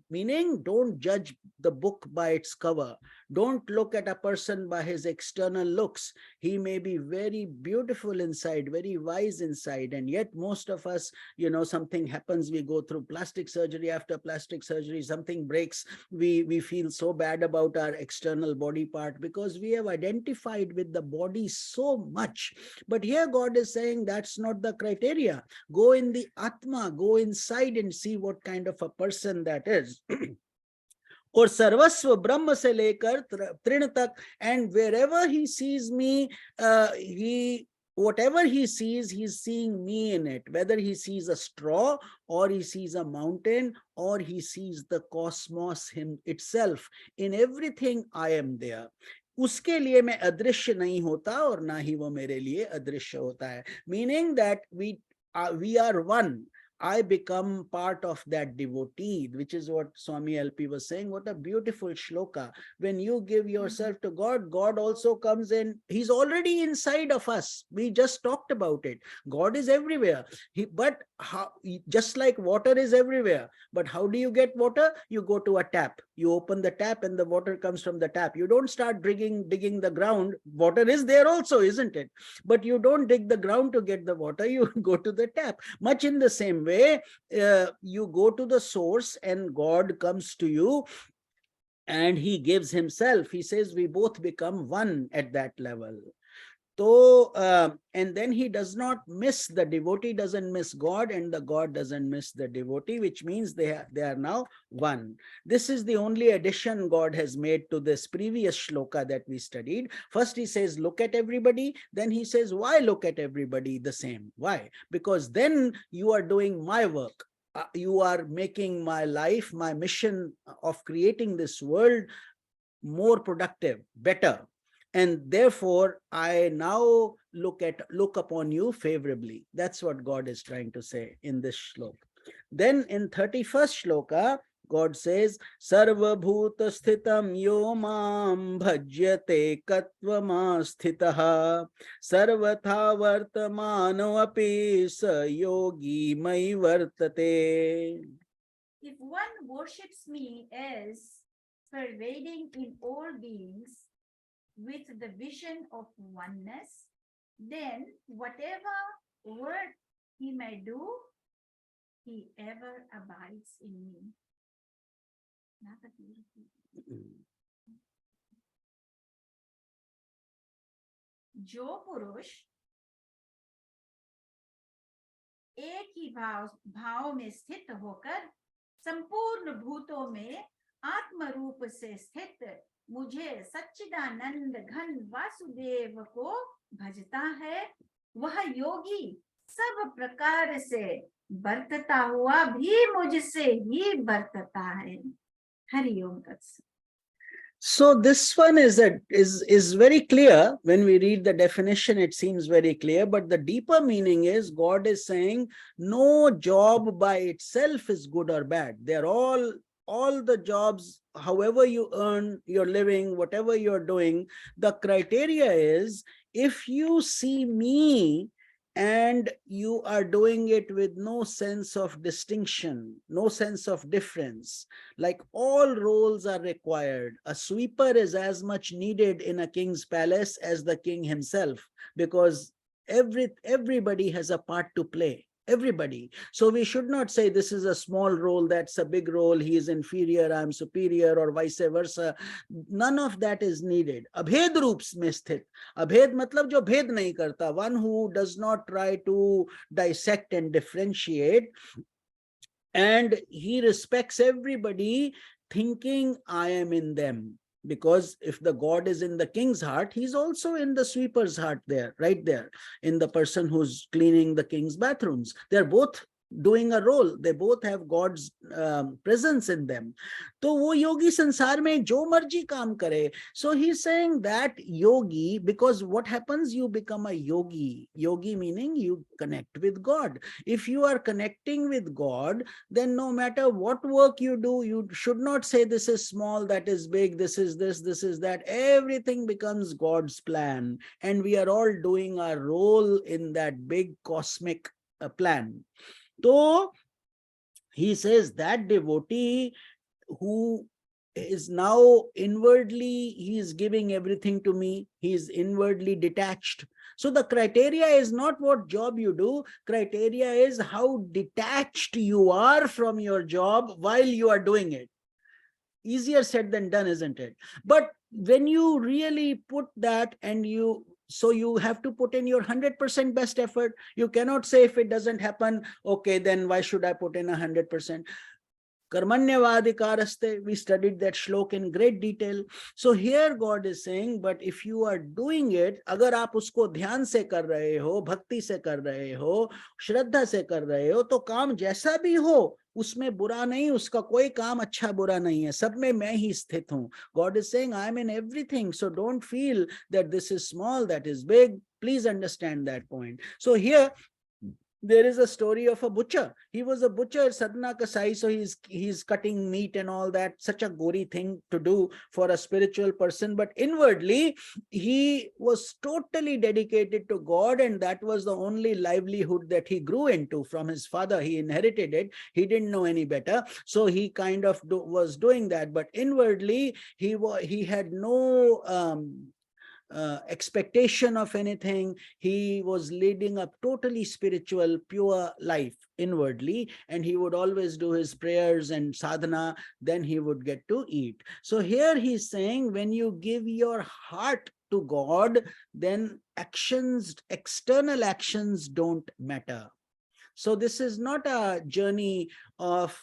meaning don't judge the book by its cover. Don't look at a person by his external looks. He may be very beautiful inside, very wise inside, and yet most of us, something happens, we go through plastic surgery after plastic surgery, something breaks, we feel so bad about our external body part because we have identified with the body so much. But here God is saying that's not the criteria. Go in the Atma, go inside and see what kind of a person that is. और सर्वस्व ब्रह्म से लेकर तृण तक, and wherever he sees me, whatever he sees, he's seeing me in it. Whether he sees a straw or he sees a mountain or he sees the cosmos itself, in everything I am there. उसके लिए मैं अदृश्य नहीं होता और ना ही वो मेरे लिए अदृश्य होता है. Meaning that we are one. I become part of that devotee, which is what Swami LP was saying. What a beautiful shloka. When you give yourself to God, God also comes in. He's already inside of us. We just talked about it. God is everywhere. Just like water is everywhere. But how do you get water? You go to a tap. You open the tap and the water comes from the tap. You don't start digging the ground. Water is there also, isn't it? But you don't dig the ground to get the water. You go to the tap. Much in the same way, you go to the source and God comes to you and he gives himself. He says we both become one at that level. So, and then he does not miss, the devotee doesn't miss God and the God doesn't miss the devotee, which means they are now one. This is the only addition God has made to this previous shloka that we studied. First he says, look at everybody. Then he says, why look at everybody the same? Why? Because then you are doing my work. You are making my life, my mission of creating this world more productive, better. And therefore, I now look upon you favorably. That's what God is trying to say in this shloka. Then in 31st shloka, God says, Sarva bhuta sthitam yo mam bhajyate katvama sthitaha sarvatha vartamano api sa yogi mai vartate. If one worships me as pervading in all beings, with the vision of oneness, then whatever work he may do, he ever abides in me. जो पुरुष एक ही भाव में स्थित होकर संपूर्ण भूतों में आत्म रूप से स्थित मुझे सच्चिदानंद घन वासुदेव को भजता है वह योगी सब प्रकार से बरतता हुआ भी मुझसे ही बरतता है। हरि ओम तत्सत। So this one is very clear. When we read the definition, it seems very clear, but the deeper meaning is God is saying no job by itself is good or bad. They're all the jobs, however you earn your living, whatever you're doing, the criteria is if you see me and you are doing it with no sense of distinction, no sense of difference. Like all roles are required. A sweeper is as much needed in a king's palace as the king himself, because everybody has a part to play. Everybody. So we should not say this is a small role, that's a big role, he is inferior, I'm superior, or vice versa. None of that is needed. Abhed रूप में स्थित. Abhed matlab jo bhed nahi karta, one who does not try to dissect and differentiate, and he respects everybody, thinking I am in them. Because if the God is in the king's heart, he's also in the sweeper's heart there, right there, in the person who's cleaning the king's bathrooms. They're both doing a role. They both have God's presence in them. तो वो योगी संसार में जो मर्जी काम करे. So he's saying that yogi, because what happens, you become a yogi. Yogi meaning you connect with God. If you are connecting with God, then no matter what work you do, you should not say this is small, that is big, this is this, this is that. Everything becomes God's plan, and we are all doing our role in that big cosmic plan. So he says that devotee who is now inwardly, he is giving everything to me, he is inwardly detached. So the criteria is not what job you do, criteria is how detached you are from your job while you are doing it. Easier said than done, isn't it? But when you really put that, and so you have to put in your 100% best effort. You cannot say if it doesn't happen, okay, then why should I put in 100%? Karmanyavadikaraste, we studied that shlok in great detail. So here God is saying, but if you are doing it, agar aap usko dhyan se kar rahe ho, bhakti se kar rahe ho, shraddha se kar rahe ho, to kaam jaisa bhi ho, उसमें बुरा नहीं, उसका कोई काम अच्छा बुरा नहीं है, सब में मैं ही स्थित हूं. God is saying I am in everything, so don't feel that this is small, that is big. Please understand that point. So here there is a story of a butcher. He was a butcher, sadhana kasai, so he's cutting meat and all that, such a gory thing to do for a spiritual person, but inwardly he was totally dedicated to God, and that was the only livelihood that he grew into from his father. He inherited it, he didn't know any better, so he kind of was doing that, but inwardly he had no expectation of anything. He was leading a totally spiritual, pure life inwardly, and he would always do his prayers and sadhana, then he would get to eat. So here he's saying, when you give your heart to God, then actions, external actions don't matter. So this is not a journey of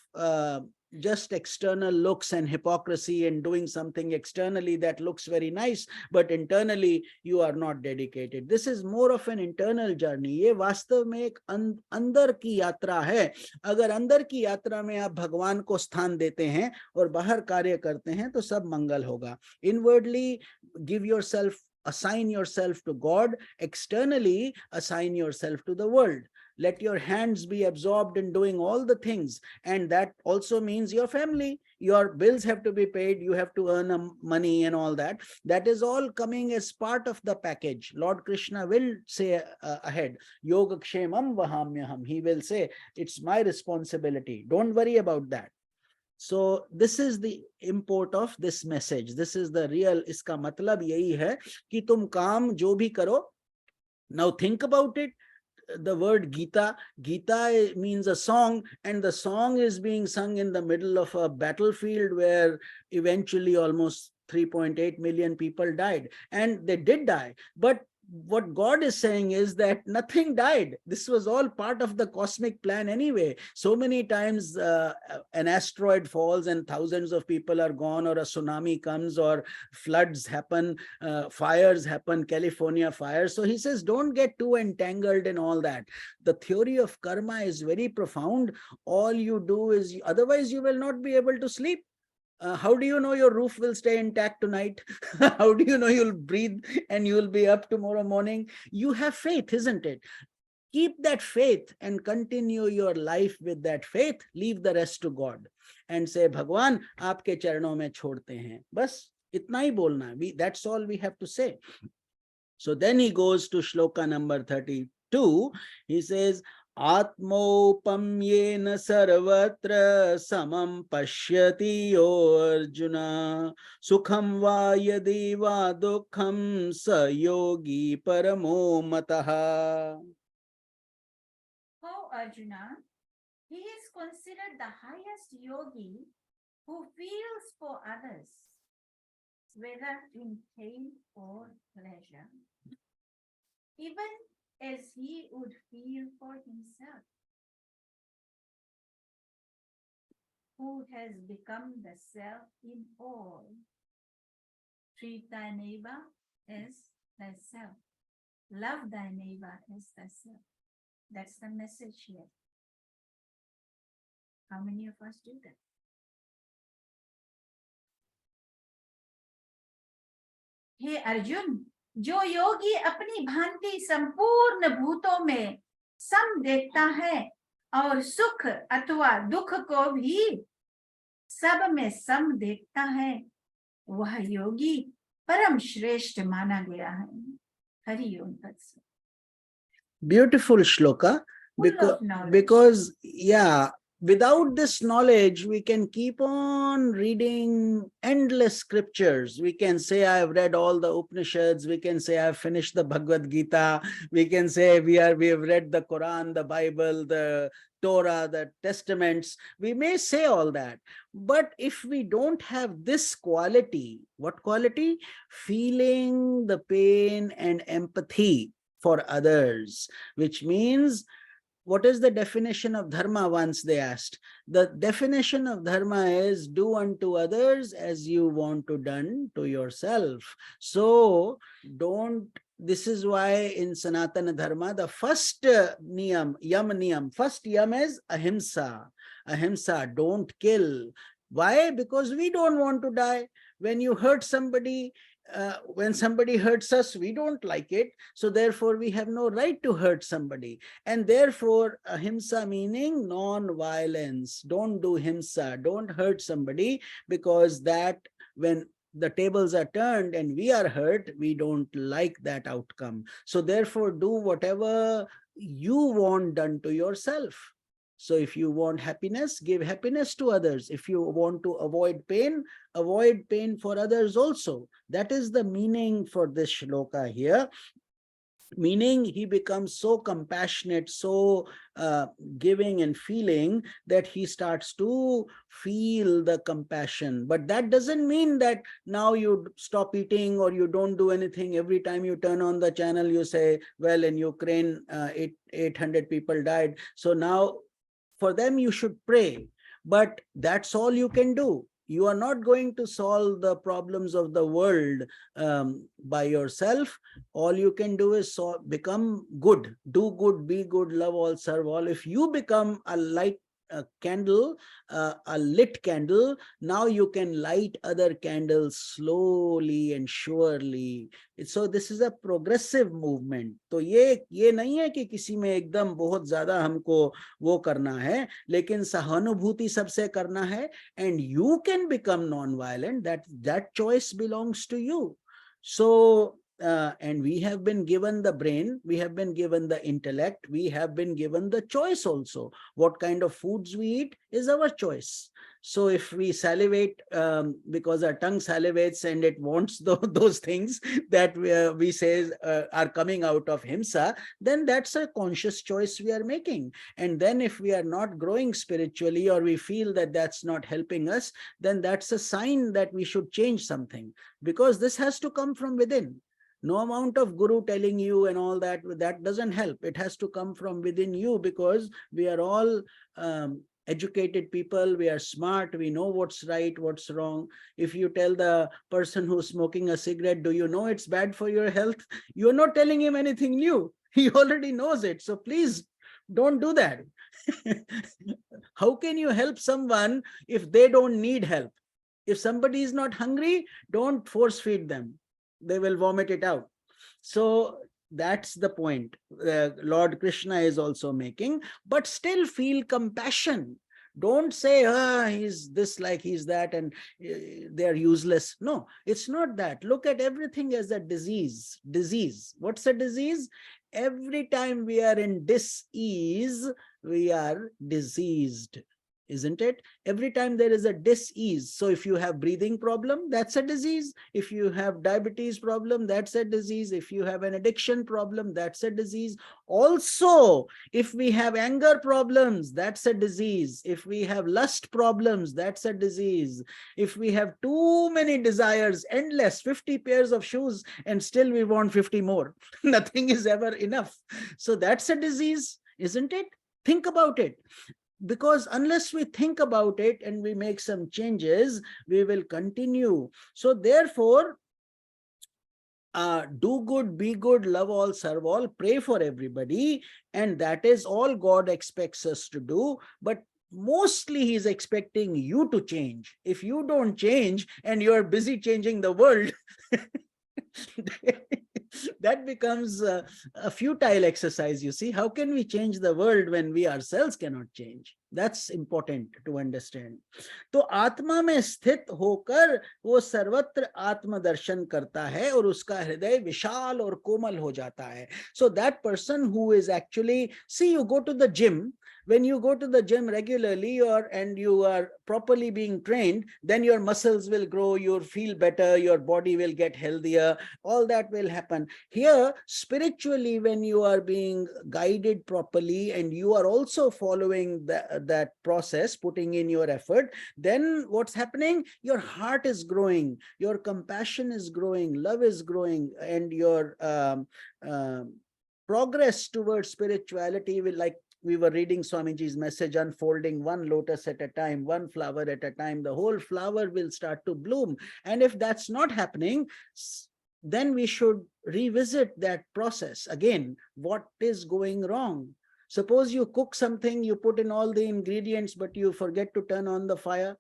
just external looks and hypocrisy and doing something externally that looks very nice, but internally you are not dedicated. This is more of an internal journey. ये वास्तव में एक अंदर की यात्रा है. अगर अंदर की यात्रा में आप भगवान को स्थान देते हैं और बाहर कार्य करते हैं तो सब मंगल होगा. Inwardly give yourself, assign yourself to God. Externally assign yourself to the world. Let your hands be absorbed in doing all the things, and that also means your family. Your bills have to be paid, you have to earn money and all that. That is all coming as part of the package. Lord Krishna will say ahead, Yoga Kshemam Vahamyaham. He will say, it's my responsibility. Don't worry about that. So this is the import of this message. This is the real, iska matlab yahi hai ki tum kaam jo bhi karo. Now think about it. The word Gita means a song, and the song is being sung in the middle of a battlefield where eventually almost 3.8 million people died, and they did die. But what God is saying is that nothing died. This was all part of the cosmic plan anyway. So many times an asteroid falls and thousands of people are gone, or a tsunami comes, or floods happen, fires happen, California fires. So he says, don't get too entangled in all that. The theory of karma is very profound. All you do is, otherwise you will not be able to sleep. How do you know your roof will stay intact tonight? How do you know you'll breathe and you'll be up tomorrow morning? You have faith, isn't it? Keep that faith and continue your life with that faith. Leave the rest to God and say, Bhagwan, aapke charanon mein chhodte hain. Bas, itna hi bolna. That's all we have to say. So then he goes to shloka number 32. He says, आत्मोपम्येन सर्वत्र समं पश्यति यो अर्जुन सुखं वा यदि वा दुःखं स योगी परमो मतः. Oh Arjuna, he is considered the highest yogi who feels for others, whether in pain or pleasure, even as he would feel for himself, who has become the self in all. Treat thy neighbor as thyself. Love thy neighbor as thyself. That's the message here. How many of us do that? हे अर्जुन, जो योगी अपनी भांति संपूर्ण भूतों में सम देखता है और सुख अथवा दुख को भी सब में सम देखता है, वह योगी परम श्रेष्ठ माना गया है. हरि ओम तत्सत. Beautiful shloka, because yeah, without this knowledge, we can keep on reading endless scriptures. We can say, I have read all the Upanishads. We can say, I have finished the Bhagavad Gita. We can say, we have read the Quran, the Bible, the Torah, the Testaments. We may say all that. But if we don't have this quality, what quality? Feeling the pain and empathy for others, which means, what is the definition of dharma? Once they asked. The definition of dharma is do unto others as you want to done to yourself. So don't, this is why in Sanatana Dharma, the first niyam, first yam is ahimsa. Ahimsa, don't kill. Why? Because we don't want to die. When you hurt somebody, when somebody hurts us, we don't like it. So therefore, we have no right to hurt somebody. And therefore, ahimsa meaning non-violence. Don't do himsa. Don't hurt somebody, because that, when the tables are turned and we are hurt, we don't like that outcome. So therefore, do whatever you want done to yourself. So if you want happiness, give happiness to others. If you want to avoid pain for others also. That is the meaning for this shloka here. Meaning, he becomes so compassionate, so giving and feeling, that he starts to feel the compassion. But that doesn't mean that now you stop eating or you don't do anything. Every time you turn on the channel, you say, well, in Ukraine, 800 people died. So now for them you should pray. But that's all you can do. You are not going to solve the problems of the world by yourself. All you can do is become good, do good, be good, love all, serve all. If you become a light candle, a lit candle, now you can light other candles slowly and surely. So this is a progressive movement. तो ये नहीं है कि किसी में एकदम बहुत ज्यादा हमको वो करना है, लेकिन सहानुभूति सबसे करना है. And you can become non-violent. That choice belongs to you. So and we have been given the brain, we have been given the intellect, we have been given the choice also. What kind of foods we eat is our choice. So if we salivate because our tongue salivates and it wants those things that we say are coming out of himsa, then that's a conscious choice we are making. And then if we are not growing spiritually, or we feel that that's not helping us, then that's a sign that we should change something, because this has to come from within. No amount of guru telling you and all that, that doesn't help. It has to come from within you, because we are all educated people, we are smart, we know what's right, what's wrong. If you tell the person who's smoking a cigarette, do you know it's bad for your health? You're not telling him anything new. He already knows it. So please don't do that. How can you help someone if they don't need help? If somebody is not hungry, don't force feed them. They will vomit it out. So that's the point Lord Krishna is also making. But still feel compassion. Don't say, he's this, like he's that, and they're useless. No, it's not that. Look at everything as a disease. Disease. What's a disease? Every time we are in dis-ease, we are diseased. Isn't it? Every time there is a dis-ease. So if you have breathing problem, that's a disease. If you have diabetes problem, that's a disease. If you have an addiction problem, that's a disease. Also, if we have anger problems, that's a disease. If we have lust problems, that's a disease. If we have too many desires, endless 50 pairs of shoes, and still we want 50 more, nothing is ever enough. So that's a disease, isn't it? Think about it. Because unless we think about it and we make some changes, we will continue. So therefore, do good, be good, love all, serve all, pray for everybody. And that is all God expects us to do. But mostly he's expecting you to change. If you don't change and you're busy changing the world, that becomes a futile exercise. You see, how can we change the world when we ourselves cannot change? That's important to understand. तो आत्मा में स्थित होकर वो सर्वत्र आत्म दर्शन करता है और उसका हृदय विशाल और कोमल हो जाता है. So that person who is actually, see, you go to the gym. When you go to the gym regularly, and you are properly being trained, then your muscles will grow, you'll feel better, your body will get healthier, all that will happen. Here, spiritually, when you are being guided properly and you are also following that process, putting in your effort, then what's happening? Your heart is growing, your compassion is growing, love is growing, and your progress towards spirituality will, like we were reading Swamiji's message, unfolding one lotus at a time, one flower at a time, the whole flower will start to bloom. And if that's not happening, then we should revisit that process again. What is going wrong? Suppose you cook something, you put in all the ingredients, but you forget to turn on the fire.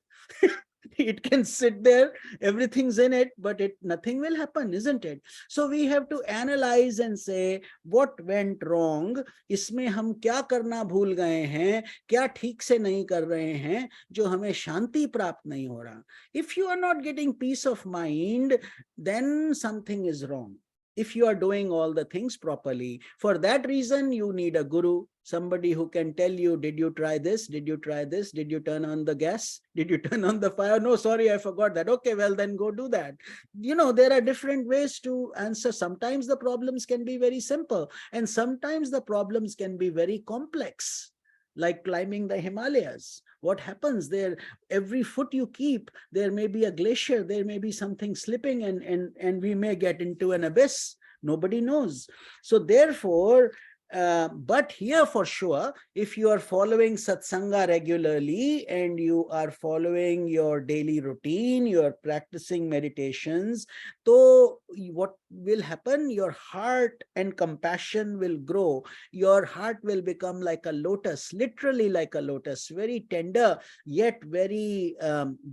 It can sit there, everything's in it, but nothing will happen, isn't it? So we have to analyze and say what went wrong, इसमें हम क्या करना भूल गए हैं, क्या ठीक से नहीं कर रहे हैं, जो हमें शांति प्राप्त नहीं हो रहा. If you are not getting peace of mind, then something is wrong. If you are doing all the things properly, for that reason you need a guru, somebody who can tell you, did you try this, did you try this, did you turn on the gas, did you turn on the fire? No, sorry, I forgot that. Okay, well then go do that. You know, there are different ways to answer. Sometimes the problems can be very simple, and sometimes the problems can be very complex, like climbing the Himalayas. What happens there? Every foot you keep, there may be a glacier, there may be something slipping, and we may get into an abyss. Nobody knows. So therefore, but here for sure, if you are following satsanga regularly and you are following your daily routine, you are practicing meditations, so what will happen? Your heart and compassion will grow. Your heart will become like a lotus, literally like a lotus, very tender, yet very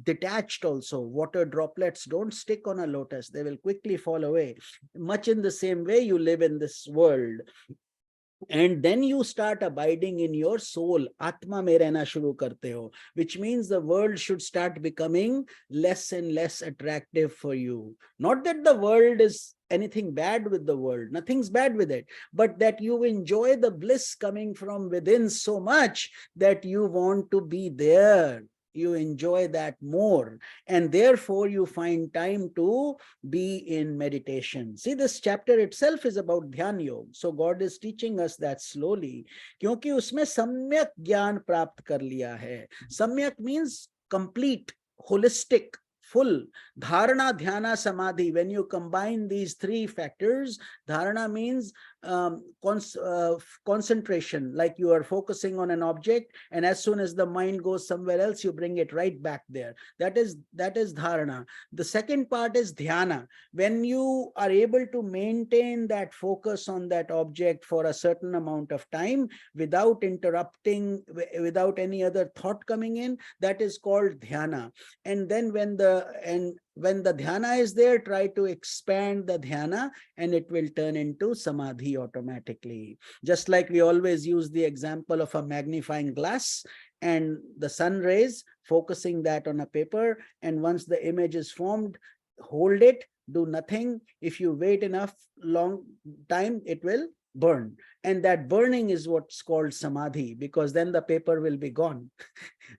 detached also. Water droplets don't stick on a lotus. They will quickly fall away. Much in the same way you live in this world. And then you start abiding in your soul. Atma mein rehna shuru karte ho, which means the world should start becoming less and less attractive for you. Not that the world is anything bad with the world, nothing's bad with it, but that you enjoy the bliss coming from within so much that you want to be there. You enjoy that more, and therefore you find time to be in meditation. See, this chapter itself is about dhyan yoga. So God is teaching us that slowly, क्योंकि उसमें सम्यक ज्ञान प्राप्त कर लिया है. Samyak means complete, holistic, full. Dharana, dhyana, samadhi. When you combine these three factors, dharana means concentration, like you are focusing on an object, and as soon as the mind goes somewhere else, you bring it right back there. That is dharana. The second part is dhyana. When you are able to maintain that focus on that object for a certain amount of time without interrupting, without any other thought coming in, that is called dhyana. And then when the dhyana is there, try to expand the dhyana and it will turn into samadhi automatically. Just like we always use the example of a magnifying glass and the sun rays, focusing that on a paper, and once the image is formed, hold it, do nothing. If you wait enough long time, it will burn. And that burning is what's called samadhi, because then the paper will be gone.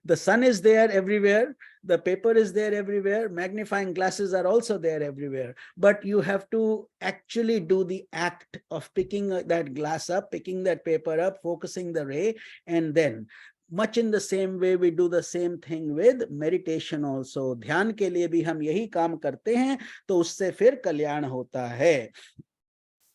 The sun is there everywhere, the paper is there everywhere, magnifying glasses are also there everywhere, but you have to actually do the act of picking that glass up, picking that paper up, focusing the ray, and then much in the same way we do the same thing with meditation also. ध्यान के लिए भी हम यही काम करते हैं, तो उससे फिर कल्याण होता है.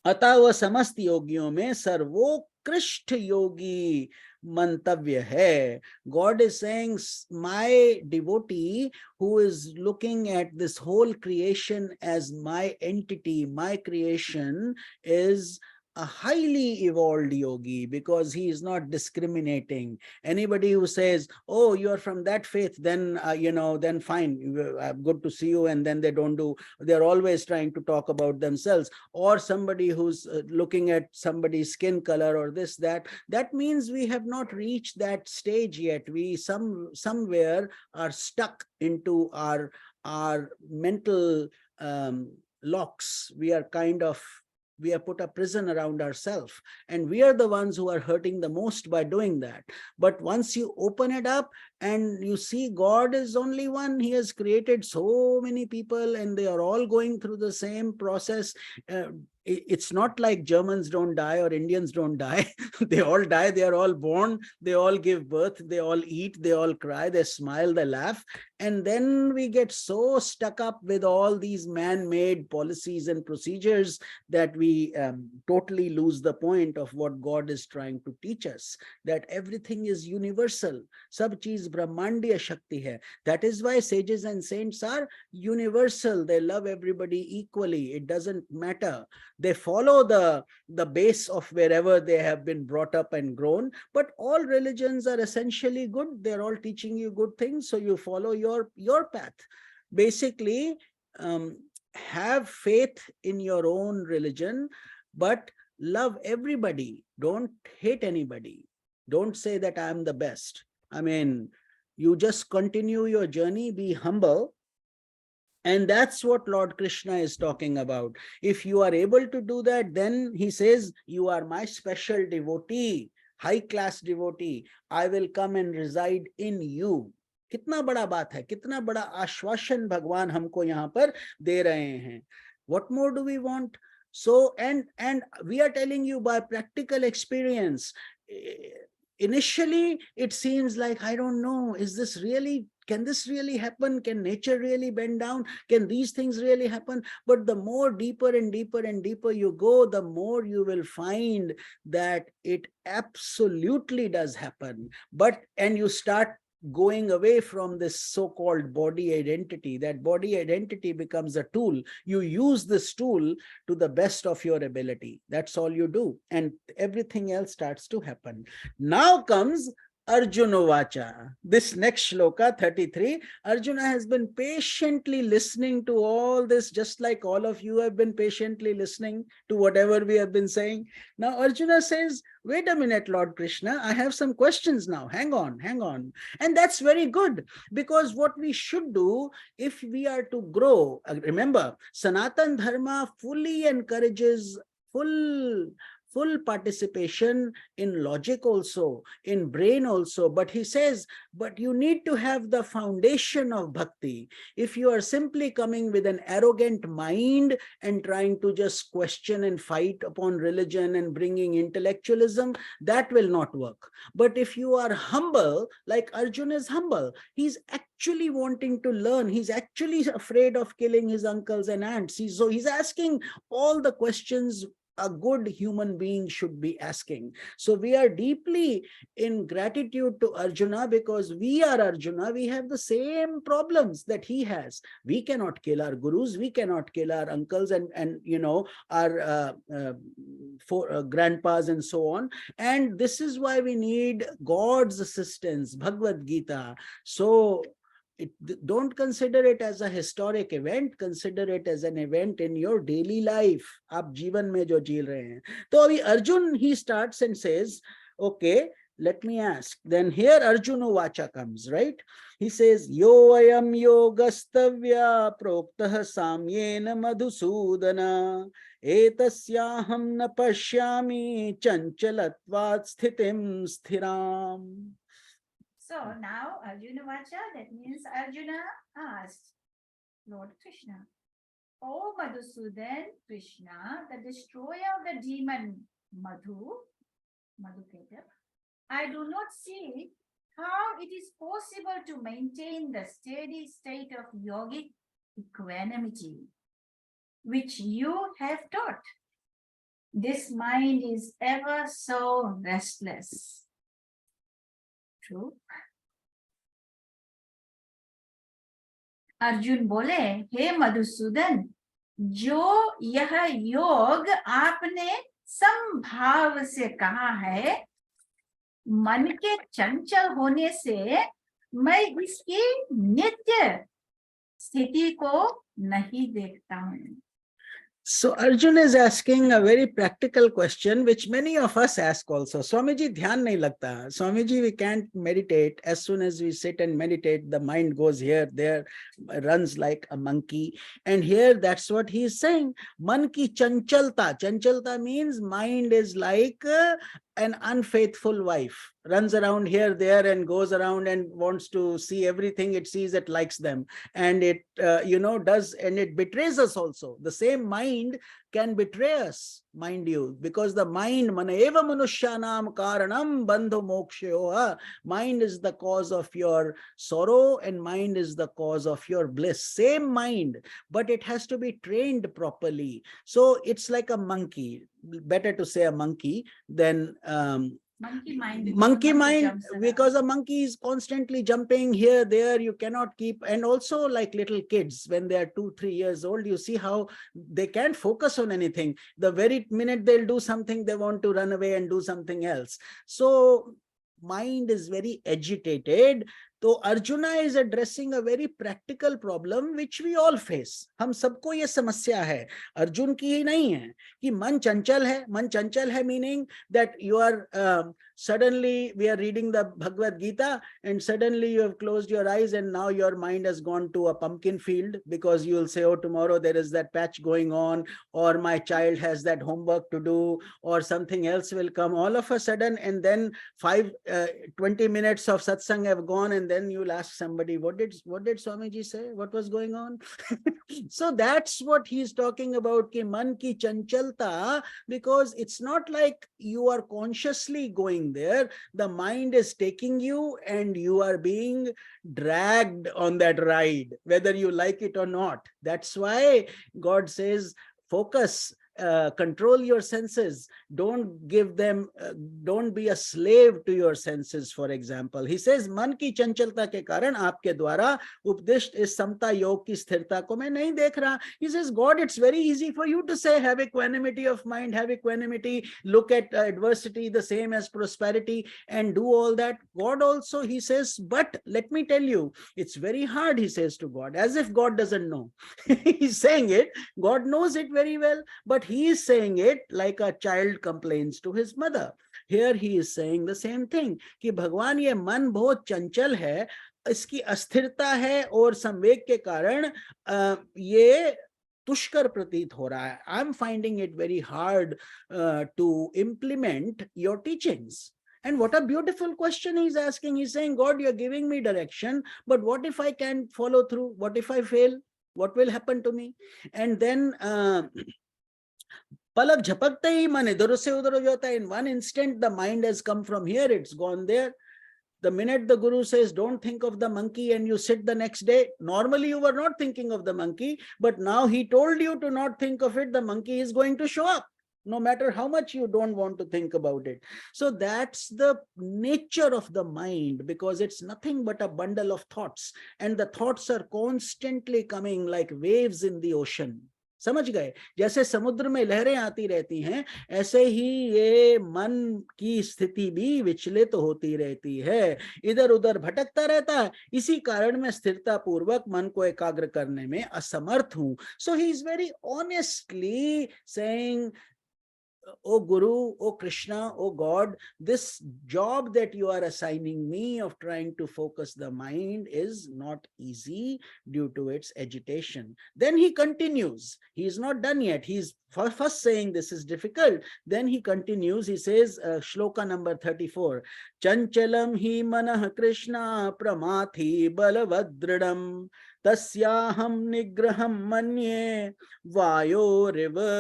अतः वह समस्त योगियों में सर्वोत्कृष्ट योगी मंतव्य है. God is saying, my devotee who is looking at this whole creation as my entity, my creation, is a highly evolved yogi, because he is not discriminating. Anybody who says, oh, you are from that faith, then then fine, good to see you, and then they're always trying to talk about themselves. Or somebody who's looking at somebody's skin color or this, that means we have not reached that stage yet. We somewhere are stuck into our mental locks. We have put a prison around ourselves, and we are the ones who are hurting the most by doing that. But once you open it up and you see God is only one, he has created so many people and they are all going through the same process. It's not like Germans don't die or Indians don't die. They all die, they are all born, they all give birth, they all eat, they all cry, they smile, they laugh. And then we get so stuck up with all these man-made policies and procedures that we totally lose the point of what God is trying to teach us, that everything is universal. Sab cheez brahmandiya shakti hai. That is why sages and saints are universal. They love everybody equally. It doesn't matter. They follow the base of wherever they have been brought up and grown, but all religions are essentially good. They're all teaching you good things, so you follow your path. Basically, have faith in your own religion, but love everybody. Don't hate anybody. Don't say that I'm the best. I mean, you just continue your journey, be humble. And that's what Lord Krishna is talking about. If you are able to do that, then he says, you are my special devotee, high class devotee. I will come and reside in you. कितना बड़ा बात है, कितना बड़ा आश्वासन भगवान हमको यहाँ पर दे रहे हैं. What more do we want? So, and we are telling you by practical experience. Initially, it seems like, I don't know, can this really happen? Can nature really bend down? Can these things really happen? But the more deeper and deeper and deeper you go, the more you will find that it absolutely does happen. And you start going away from this so-called body identity. That body identity becomes a tool. You use this tool to the best of your ability. That's all you do. And everything else starts to happen. Now comes Arjuna Vacha. This next shloka, 33, Arjuna has been patiently listening to all this, just like all of you have been patiently listening to whatever we have been saying. Now Arjuna says, wait a minute, Lord Krishna, I have some questions now. Hang on. And that's very good, because what we should do if we are to grow, remember, Sanatan Dharma fully encourages full full participation in logic also, in brain also. But he says, but you need to have the foundation of bhakti. If you are simply coming with an arrogant mind and trying to just question and fight upon religion and bringing intellectualism, that will not work. But if you are humble, like Arjuna is humble, he's actually wanting to learn. He's actually afraid of killing his uncles and aunts. So he's asking all the questions a good human being should be asking. So we are deeply in gratitude to Arjuna, because we are Arjuna. We have the same problems that he has. We cannot kill our gurus. We cannot kill our uncles and our grandpas and so on. And this is why we need God's assistance, Bhagavad Gita. So don't consider it as a historic event, consider it as an event in your daily life. आप जीवन में जो जी रहे हैं. तो अभी Arjun, he starts and says, okay, let me ask. Then here Arjuna Vacha comes, right? He says, Yo ayam yogastavya proktah samyena madhusudana etasyaham na pashyami chanchalatvat sthitim sthiram. So now Arjuna Vacha, that means Arjuna asked Lord Krishna, O Madhusudan, Krishna, the destroyer of the demon Madhuketa, I do not see how it is possible to maintain the steady state of yogic equanimity, which you have taught. This mind is ever so restless. True. Arjun बोले, हे मधुसूदन, जो यह योग आपने समभाव से कहा है, मन के चंचल होने से मैं इसकी नित्य स्थिति को नहीं देखता हूँ. So Arjun is asking a very practical question, which many of us ask also. Swamiji, dhyan nahi lagta. Swamiji, we can't meditate. As soon as we sit and meditate, the mind goes here, there, runs like a monkey. And here, that's what he is saying. Man ki chanchalta. Chanchalta means mind is like an unfaithful wife, runs around here, there, and goes around and wants to see everything it sees, it likes them. And it, does, and it betrays us also. The same mind can betray us, mind you, because the mind, mana eva manushyanam karanam bandhu mokshayoha, mind is the cause of your sorrow and mind is the cause of your bliss. Same mind, but it has to be trained properly. So it's like a monkey. Better to say a monkey than monkey mind, because a monkey is constantly jumping here, there, you cannot keep. And also, like little kids, when they are 2-3 years old, you see how they can't focus on anything. The very minute they'll do something, they want to run away and do something else. So mind is very agitated. So Arjuna is addressing a very practical problem which we all face. हम सबको ये समस्या है, अर्जुन की ही नहीं है, कि मन चंचल है. मन चंचल है meaning that you are suddenly, we are reading the Bhagavad Gita and suddenly you have closed your eyes and now your mind has gone to a pumpkin field, because you will say, oh, tomorrow there is that patch going on, or my child has that homework to do, or something else will come all of a sudden, and then 20 minutes of satsang have gone, and then you'll ask somebody, what did Swamiji say? What was going on? So that's what he's talking about, ki man ki chanchalta, because it's not like you are consciously going there. The mind is taking you and you are being dragged on that ride, whether you like it or not. That's why God says, focus, control your senses, don't give them, don't be a slave to your senses. For example, he says, मन की चंचलता के कारण आपके द्वारा उपदिष्ट इस समता योग की स्थिरता को मैं नहीं देख रहा. He says, God, it's very easy for you to say, have equanimity of mind, have equanimity, look at adversity the same as prosperity, and do all that. God also, he says, but let me tell you, it's very hard, he says to God, as if God doesn't know. He's saying it, God knows it very well, but he is saying it like a child complains to his mother. Here he is saying the same thing, कि भगवान ये मन बहुत चंचल है, इसकी अस्थिरता है और संवेग के कारण ये तुष्कर प्रतीत हो रहा है. I'm finding it very hard to implement your teachings. And what a beautiful question he's asking. He's saying, God, you're giving me direction, but what if I can't follow through? What if I fail? What will happen to me? And then पलक झपकते ही मन इधर से उधर हो जाता है. In one instant the mind has come from here, it's gone there. The minute the guru says don't think of the monkey and you sit the next day, normally you were not thinking of the monkey, but now he told you to not think of it, the monkey is going to show up no matter how much you don't want to think about it. So that's the nature of the mind, because it's nothing but a bundle of thoughts, and the thoughts are constantly coming like waves in the ocean. समझ गए? जैसे समुद्र में लहरें आती रहती हैं, ऐसे ही ये मन की स्थिति भी विचलित होती रहती है, इधर उधर भटकता रहता है. इसी कारण मैं स्थिरता पूर्वक मन को एकाग्र करने में असमर्थ हूं. So he is very honestly saying, Oh Guru, oh Krishna, oh God, this job that you are assigning me of trying to focus the mind is not easy due to its agitation. Then he continues. He is not done yet. He's first saying this is difficult. Then he continues. He says, Shloka number 34, Chanchalam hi manah Krishna pramathi balavadridam tasyaham nigraham manye vayo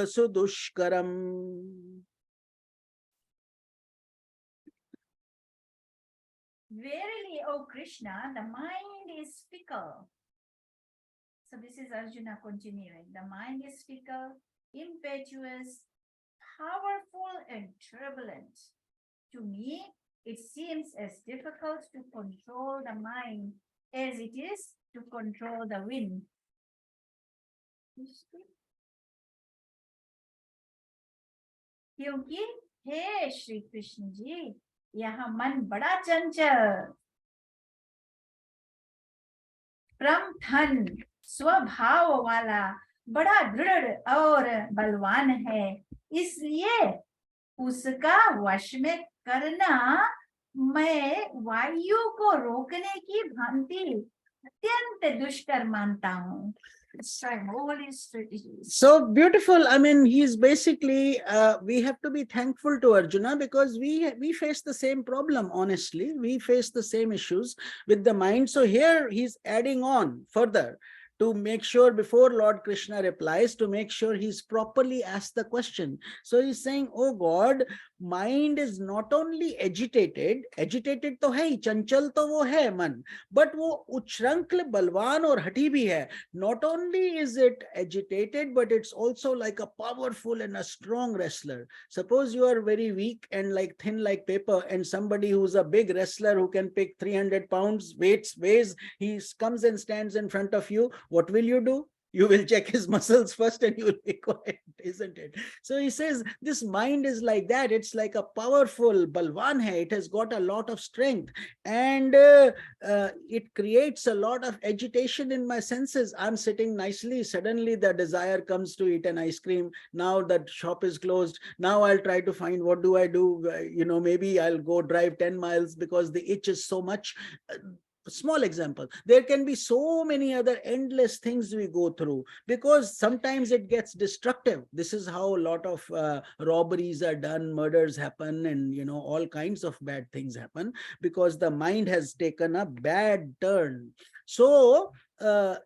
sudushkaram. Verily, O Krishna, the mind is fickle. So this is Arjuna continuing. The mind is fickle, impetuous, powerful, and turbulent. To me, it seems as difficult to control the mind as it is to control the wind. क्योंकि हे श्री कृष्ण जी, यहाँ मन बड़ा चंचल, प्रमथन स्वभाव वाला, बड़ा दृढ़ और बलवान है, इसलिए उसका वश में करना मैं वायु को रोकने की भांति अत्यंत दुष्कर मानता हूँ. So beautiful. I mean, he's basically, we have to be thankful to Arjuna, because we face the same problem. Honestly, we face the same issues with the mind. So here he's adding on further to make sure, before Lord Krishna replies, to make sure he's properly asked the question. So he's saying, oh God, mind is not only agitated तो है ही, चंचल तो वो है मन, but वो उच्छृंखल, बलवान और हठी भी है. Not only is it agitated, but it's also like a powerful and a strong wrestler. Suppose you are very weak and like thin like paper, and somebody who's a big wrestler who can pick 300 pounds weighs, he comes and stands in front of you. What will you do? You will check his muscles first and you will be quiet, isn't it? So he says this mind is like that. It's like a powerful balwan hai. It has got a lot of strength, and it creates a lot of agitation in my senses. I'm sitting nicely, suddenly the desire comes to eat an ice cream. Now the shop is closed. Now I'll try to find, what do I do? Maybe I'll go drive 10 miles because the itch is so much. Small example. There can be so many other endless things we go through, because sometimes it gets destructive. This is how a lot of robberies are done, murders happen, and all kinds of bad things happen, because the mind has taken a bad turn. So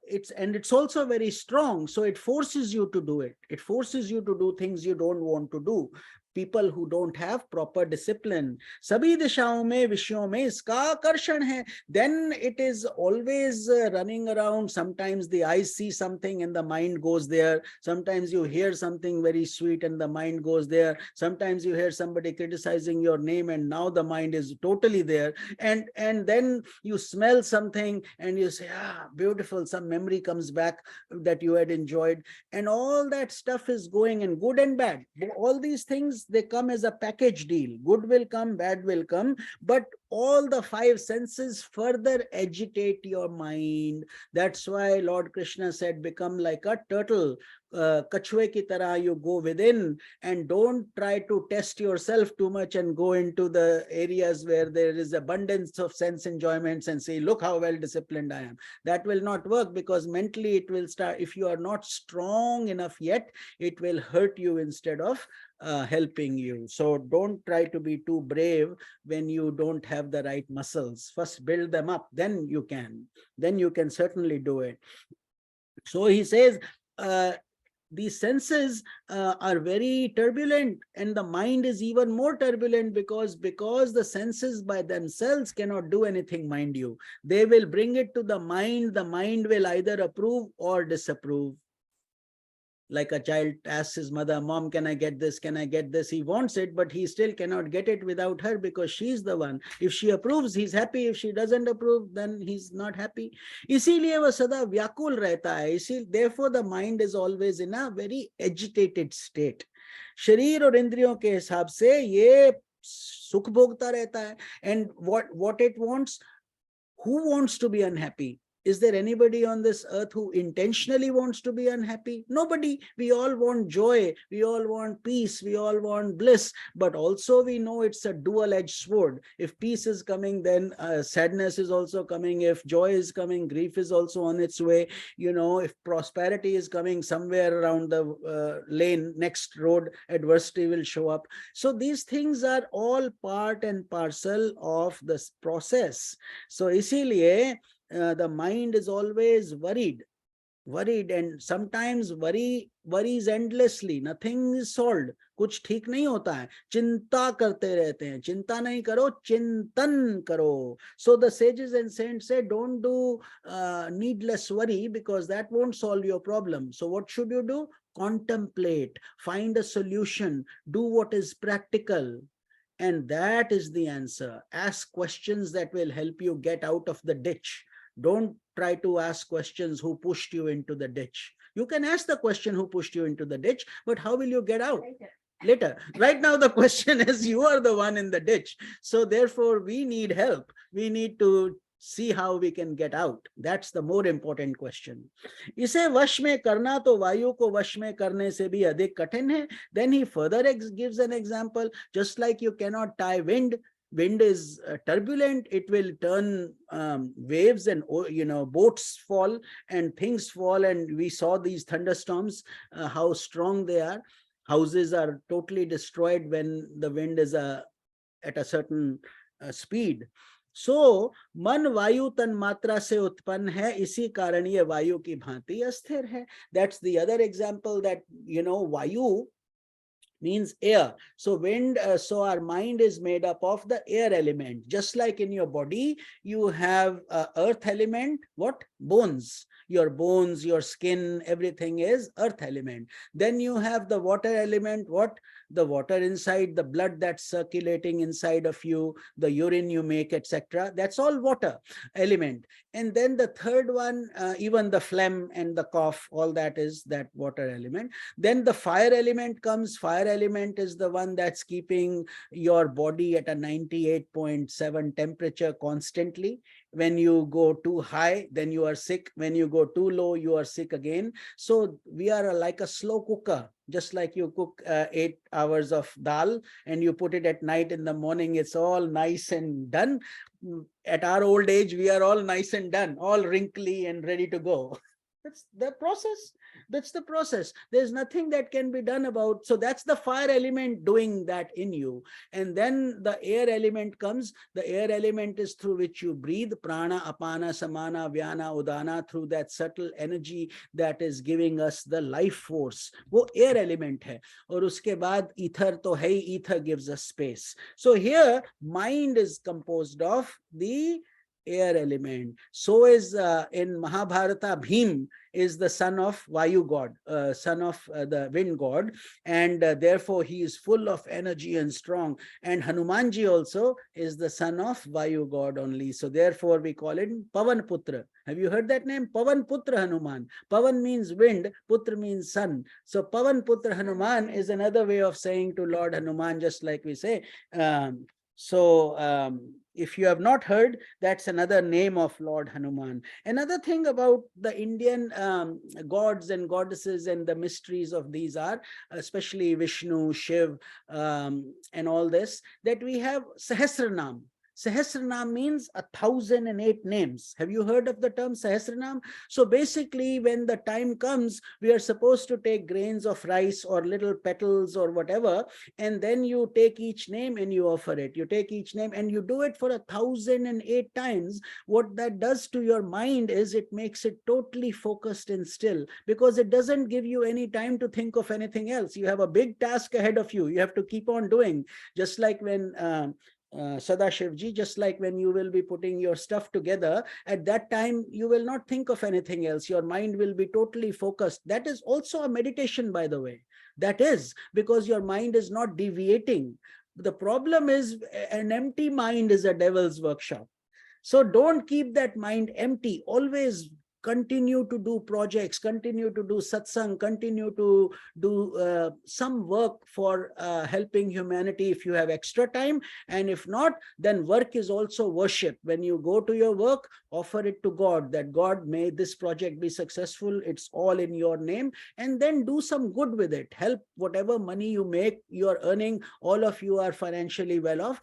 it's also very strong, so it forces you to do it. It forces you to do things you don't want to do. People who don't have proper discipline, sabhi dishaon mein vishyon mein iska akarshan hai. Then it is always running around. Sometimes the eyes see something and the mind goes there. Sometimes you hear something very sweet and the mind goes there. Sometimes you hear somebody criticizing your name and now the mind is totally there. And then you smell something and you say, beautiful, some memory comes back that you had enjoyed, and all that stuff is going, and good and bad. All these things senses, they come as a package deal. Good will come, bad will come, but all the five senses further agitate your mind. That's why Lord Krishna said, become like a turtle, kachwe ki tarah, you go within and don't try to test yourself too much and go into the areas where there is abundance of sense enjoyments and say, look how well disciplined I am. That will not work, because mentally it will start, if you are not strong enough yet, it will hurt you instead of helping you. So don't try to be too brave when you don't have the right muscles. First build them up, then you can certainly do it. So he says, these senses are very turbulent, and the mind is even more turbulent, because the senses by themselves cannot do anything, mind you. They will bring it to the mind will either approve or disapprove. Like a child asks his mother, Mom, can I get this? Can I get this? He wants it, but he still cannot get it without her, because she's the one. If she approves, he's happy. If she doesn't approve, then he's not happy. इसीलिए वह सदा व्याकुल रहता है. Therefore, the mind is always in a very agitated state. शरीर और इंद्रियों के हिसाब से ये सुख भोगता रहता है. And what it wants? Who wants to be unhappy? Is there anybody on this earth who intentionally wants to be unhappy? Nobody. We all want joy. We all want peace. We all want bliss. But also we know it's a dual-edged sword. If peace is coming, then sadness is also coming. If joy is coming, grief is also on its way. You know, if prosperity is coming, somewhere around the lane, next road, adversity will show up. So these things are all part and parcel of this process. So इसीलिए the mind is always worried, and sometimes worries endlessly. Nothing is solved. कुछ ठीक नहीं होता है. चिंता करते रहते हैं. चिंता नहीं करो, चिंतन करो. So the sages and saints say, don't do needless worry, because that won't solve your problem. So what should you do? Contemplate, find a solution, do what is practical. And that is the answer. Ask questions that will help you get out of the ditch. Don't try to ask questions who pushed you into the ditch. You can ask the question who pushed you into the ditch, but how will you get out? Later. Right now, the question is, you are the one in the ditch. So therefore, we need help. We need to see how we can get out. That's the more important question. इसे वश में करना तो वायु को वश में करने से भी अधिक कठिन है. Then he further gives an example. Just like you cannot tie wind. Wind is turbulent. It will turn waves, and boats fall and things fall. And we saw these thunderstorms, how strong they are. Houses are totally destroyed when the wind is at a certain speed. So मन वायु तन मात्रा से उत्पन्न है, इसी कारण ये वायु की भांति अस्थिर है. That's the other example, that वायु means air. So wind, so our mind is made up of the air element. Just like in your body, you have earth element, what? Bones. Your bones, your skin, everything is earth element. Then you have the water element, what? The water inside, the blood that's circulating inside of you, the urine you make, etc. That's all water element. And then the third one, even the phlegm and the cough, all that is that water element. Then the fire element comes. Fire element is the one that's keeping your body at a 98.7 temperature constantly. When you go too high, then you are sick. When you go too low, you are sick again. So we are like a slow cooker. Just like you cook 8 hours of dal and you put it at night, in the morning it's all nice and done. At our old age, we are all nice and done, all wrinkly and ready to go. That's the process. That's the process. There's nothing that can be done about. So that's the fire element doing that in you. And then the air element comes. The air element is through which you breathe. Prana, apana, samana, vyana, udana, through that subtle energy that is giving us the life force. वो air element है. और उसके बाद ether तो है ही, ether gives us space. So here mind is composed of the air element. So is in Mahabharata, Bhim is the son of Vayu god, son of the wind god, and therefore he is full of energy and strong. And Hanumanji also is the son of Vayu god only. So therefore we call it Pavan Putra. Have you heard that name? Pavan Putra Hanuman. Pavan means wind, Putra means son. So Pavan Putra Hanuman is another way of saying to Lord Hanuman, just like we say. If you have not heard, that's another name of Lord Hanuman. Another thing about the Indian gods and goddesses and the mysteries of these are, especially Vishnu, Shiv, and all this, that we have Sahasranam. Sahasranam means 1,008 names. Have you heard of the term Sahasranam? So basically, when the time comes, we are supposed to take grains of rice or little petals or whatever, and then you take each name and you offer it. You take each name and you do it for 1,008 times. What that does to your mind is it makes it totally focused and still, because it doesn't give you any time to think of anything else. You have a big task ahead of you. You have to keep on doing. Just like when Sadashivji, just like when you will be putting your stuff together, at that time you will not think of anything else. Your mind will be totally focused. That is also a meditation, by the way. That is because your mind is not deviating. The problem is an empty mind is a devil's workshop. So don't keep that mind empty. Always continue to do projects, continue to do satsang, continue to do some work for helping humanity if you have extra time. And if not, then work is also worship. When you go to your work, offer it to God, that God, may this project be successful. It's all in your name. And then do some good with it. Help whatever money you make, you are earning. All of you are financially well off.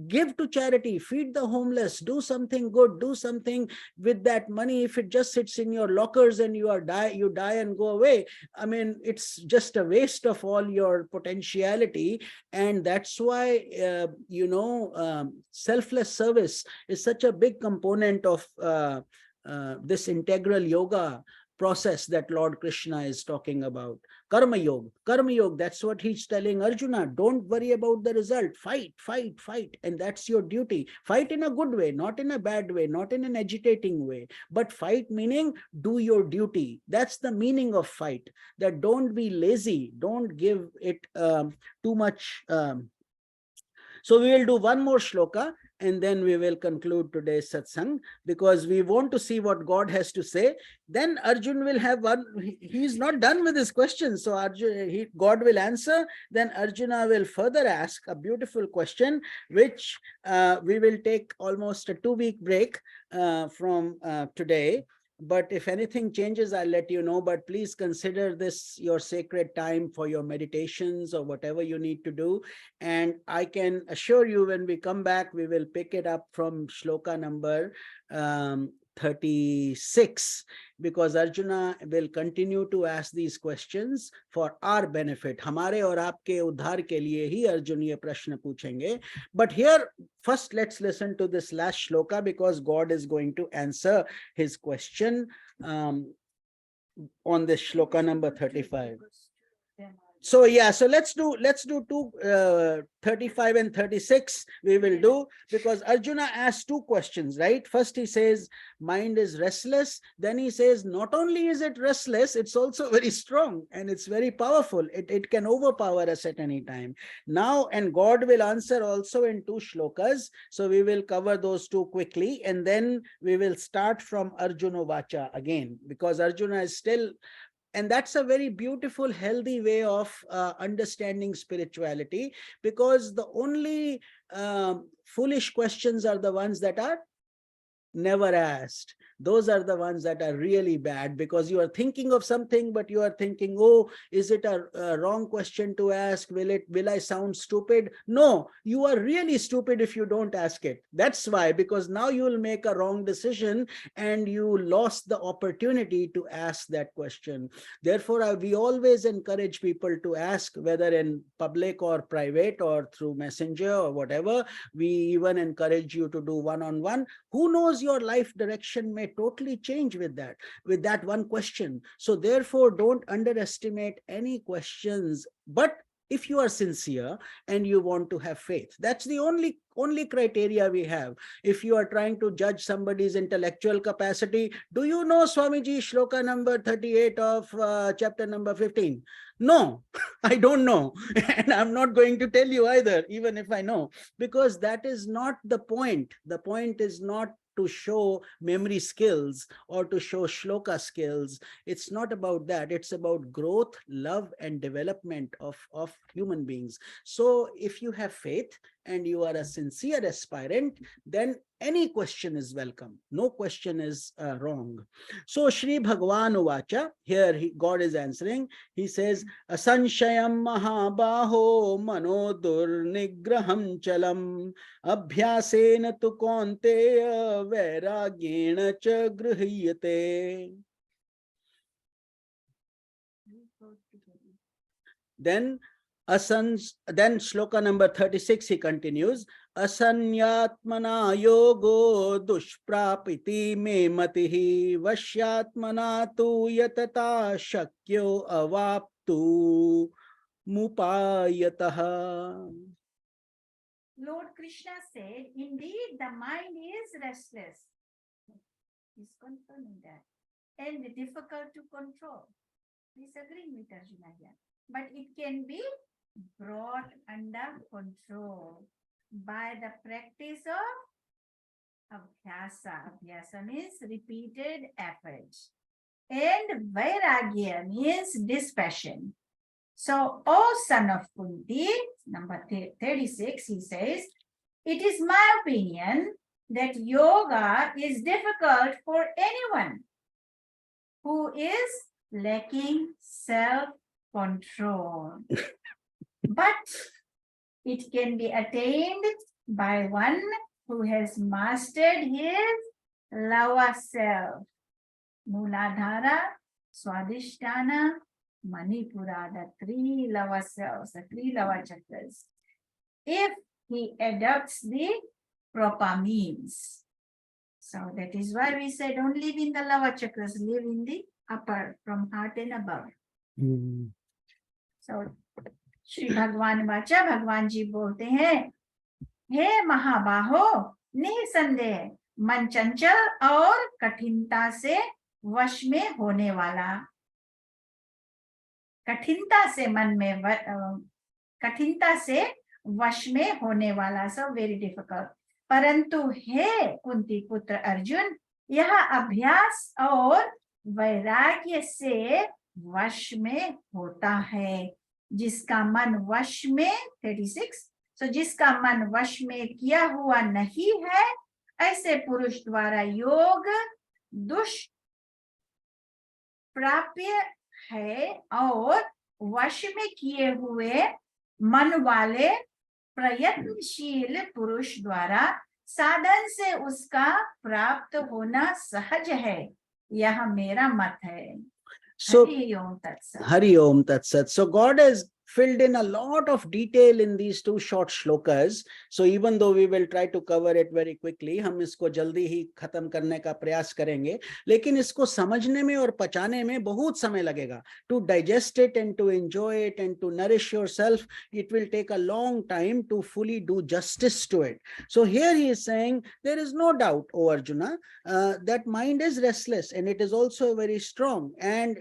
Give to charity, feed the homeless, do something good, do something with that money. If it just sits in your lockers and you die and go away, I mean, it's just a waste of all your potentiality. And that's why selfless service is such a big component of this integral yoga process that Lord Krishna is talking about. Karma Yoga. Karma Yoga, that's what he's telling Arjuna. Don't worry about the result. Fight, fight, fight. And that's your duty. Fight in a good way, not in a bad way, not in an agitating way. But fight meaning do your duty. That's the meaning of fight. That don't be lazy. Don't give it too much. So we will do one more shloka and then we will conclude today's satsang, because we want to see what God has to say. Then Arjun will have one, he is not done with his question. So God will answer, then Arjuna will further ask a beautiful question, which we will take almost a 2-week break from today. But if anything changes, I'll let you know. But please consider this your sacred time for your meditations or whatever you need to do. And I can assure you, when we come back, we will pick it up from shloka number 36, because Arjuna will continue to ask these questions for our benefit. हमारे और आपके उद्धार के लिए ही अर्जुन ये प्रश्न पूछेंगे. But here, first let's listen to this last shloka, because God is going to answer his question on this shloka number 35. So yeah, so let's do 35 and 36 we will do, because Arjuna asked 2 questions, right? First he says mind is restless, then he says not only is it restless, it's also very strong and it's very powerful. It can overpower us at any time. Now, and God will answer also in 2 shlokas, so we will cover those 2 quickly, and then we will start from Arjuna Vacha again, because Arjuna is still. And that's a very beautiful, healthy way of understanding spirituality, because the only foolish questions are the ones that are never asked. Those are the ones that are really bad, because you are thinking of something, but you are thinking, oh, is it a wrong question to ask? Will I sound stupid? No, you are really stupid if you don't ask it. That's why, because now you will make a wrong decision and you lost the opportunity to ask that question. Therefore, we always encourage people to ask, whether in public or private or through messenger or whatever. We even encourage you to do one-on-one. Who knows, your life direction may totally change with that one question. So therefore, don't underestimate any questions, but if you are sincere and you want to have faith. That's the only criteria we have. If you are trying to judge somebody's intellectual capacity, do you know Swamiji shloka number 38 of chapter number 15? No, I don't know. And I'm not going to tell you either, even if I know, because that is not the point. The point is not to show memory skills or to show shloka skills. It's not about that. It's about growth, love, and development of human beings. So if you have faith and you are a sincere aspirant, then any question is welcome. No question is wrong. So Shri Bhagavan Uvacha, here God is answering. He says, Asanshayam mahabaho manodur nigraham chalam abhyasena tu kaunteya vairagyena cha grihiyate. Then shloka number 36, he continues, Asanyatmana yogo dushprapiti me matihi vashyatmana tu yatata shakyo avaptu mupayataha. Lord Krishna said, indeed, the mind is restless. He's confirming that. And difficult to control. Disagreeing with Arjuna here. But it can be brought under control by the practice of abhyasa. Abhyasa means repeated efforts. And vairagya means dispassion. So, O son of Kunti, number 36, he says, it is my opinion that yoga is difficult for anyone who is lacking self-control. But it can be attained by one who has mastered his lava self. Muladhara, Swadhisthana, Manipura, the 3 lava cells, the 3 lava chakras. If he adopts the proper means. So that is why we say don't live in the lava chakras, live in the upper, from heart and above. So Shri भगवान वाचा, भगवान जी बोलते हैं, हे महाबाहो, निसंदेह मन चंचल और कठिनता से वश में होने वाला, कठिनता से मन में कठिनता से वश में होने वाला, so very difficult. परंतु हे कुंती पुत्र अर्जुन, यह अभ्यास और वैराग्य से वश में होता है, जिसका मन वश में 36, so जिसका मन वश में किया हुआ नहीं है, ऐसे पुरुष द्वारा योग दुष्प्राप्य है, और वश में किए हुए मन वाले प्रयत्नशील पुरुष द्वारा साधन से उसका प्राप्त होना सहज है, यह मेरा मत है. So, Hari Om Tat Sat. So God has filled in a lot of detail in these 2 short shlokas. So even though we will try to cover it very quickly, हम इसको जल्दी ही खत्म करने का प्रयास करेंगे, लेकिन इसको समझने में और पचाने में बहुत समय लगेगा. To digest it and to enjoy it and to nourish yourself, it will take a long time to fully do justice to it. So here he is saying, there is no doubt, O Arjuna, that mind is restless and it is also very strong and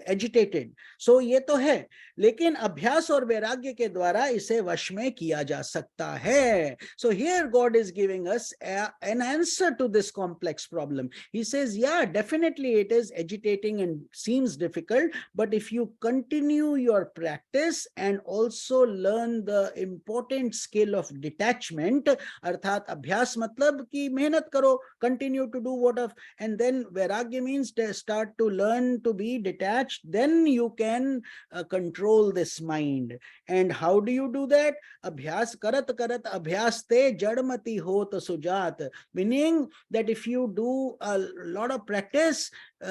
agitated. So ये तो है, लेकिन अभ्यास और वैराग्य के द्वारा इसे वश में किया जा सकता है. So here God is giving us an answer to this complex problem. He says, yeah, definitely it is agitating and seems difficult, but if you continue your practice and also learn the important skill of detachment, अर्थात अभ्यास मतलब कि मेहनत करो, continue to do what of, and then vairagya means to start to learn to be detached, then you can control this mind. And how do you do that? Abhyas karat karat abhyaste jadmati hot sujat, meaning that if you do a lot of practice,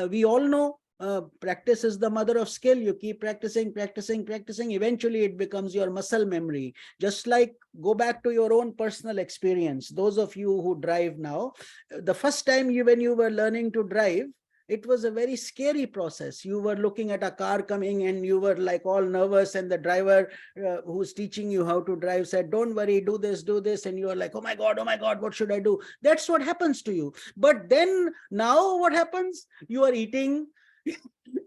we all know practice is the mother of skill. You keep practicing, eventually it becomes your muscle memory. Just like, go back to your own personal experience. Those of you who drive now, the first time when you were learning to drive, It was a very scary process. You were looking at a car coming and you were like all nervous, and the driver who's teaching you how to drive said, don't worry, do this, do this. And you are like, oh my God, what should I do? That's what happens to you. But then now what happens? You are eating,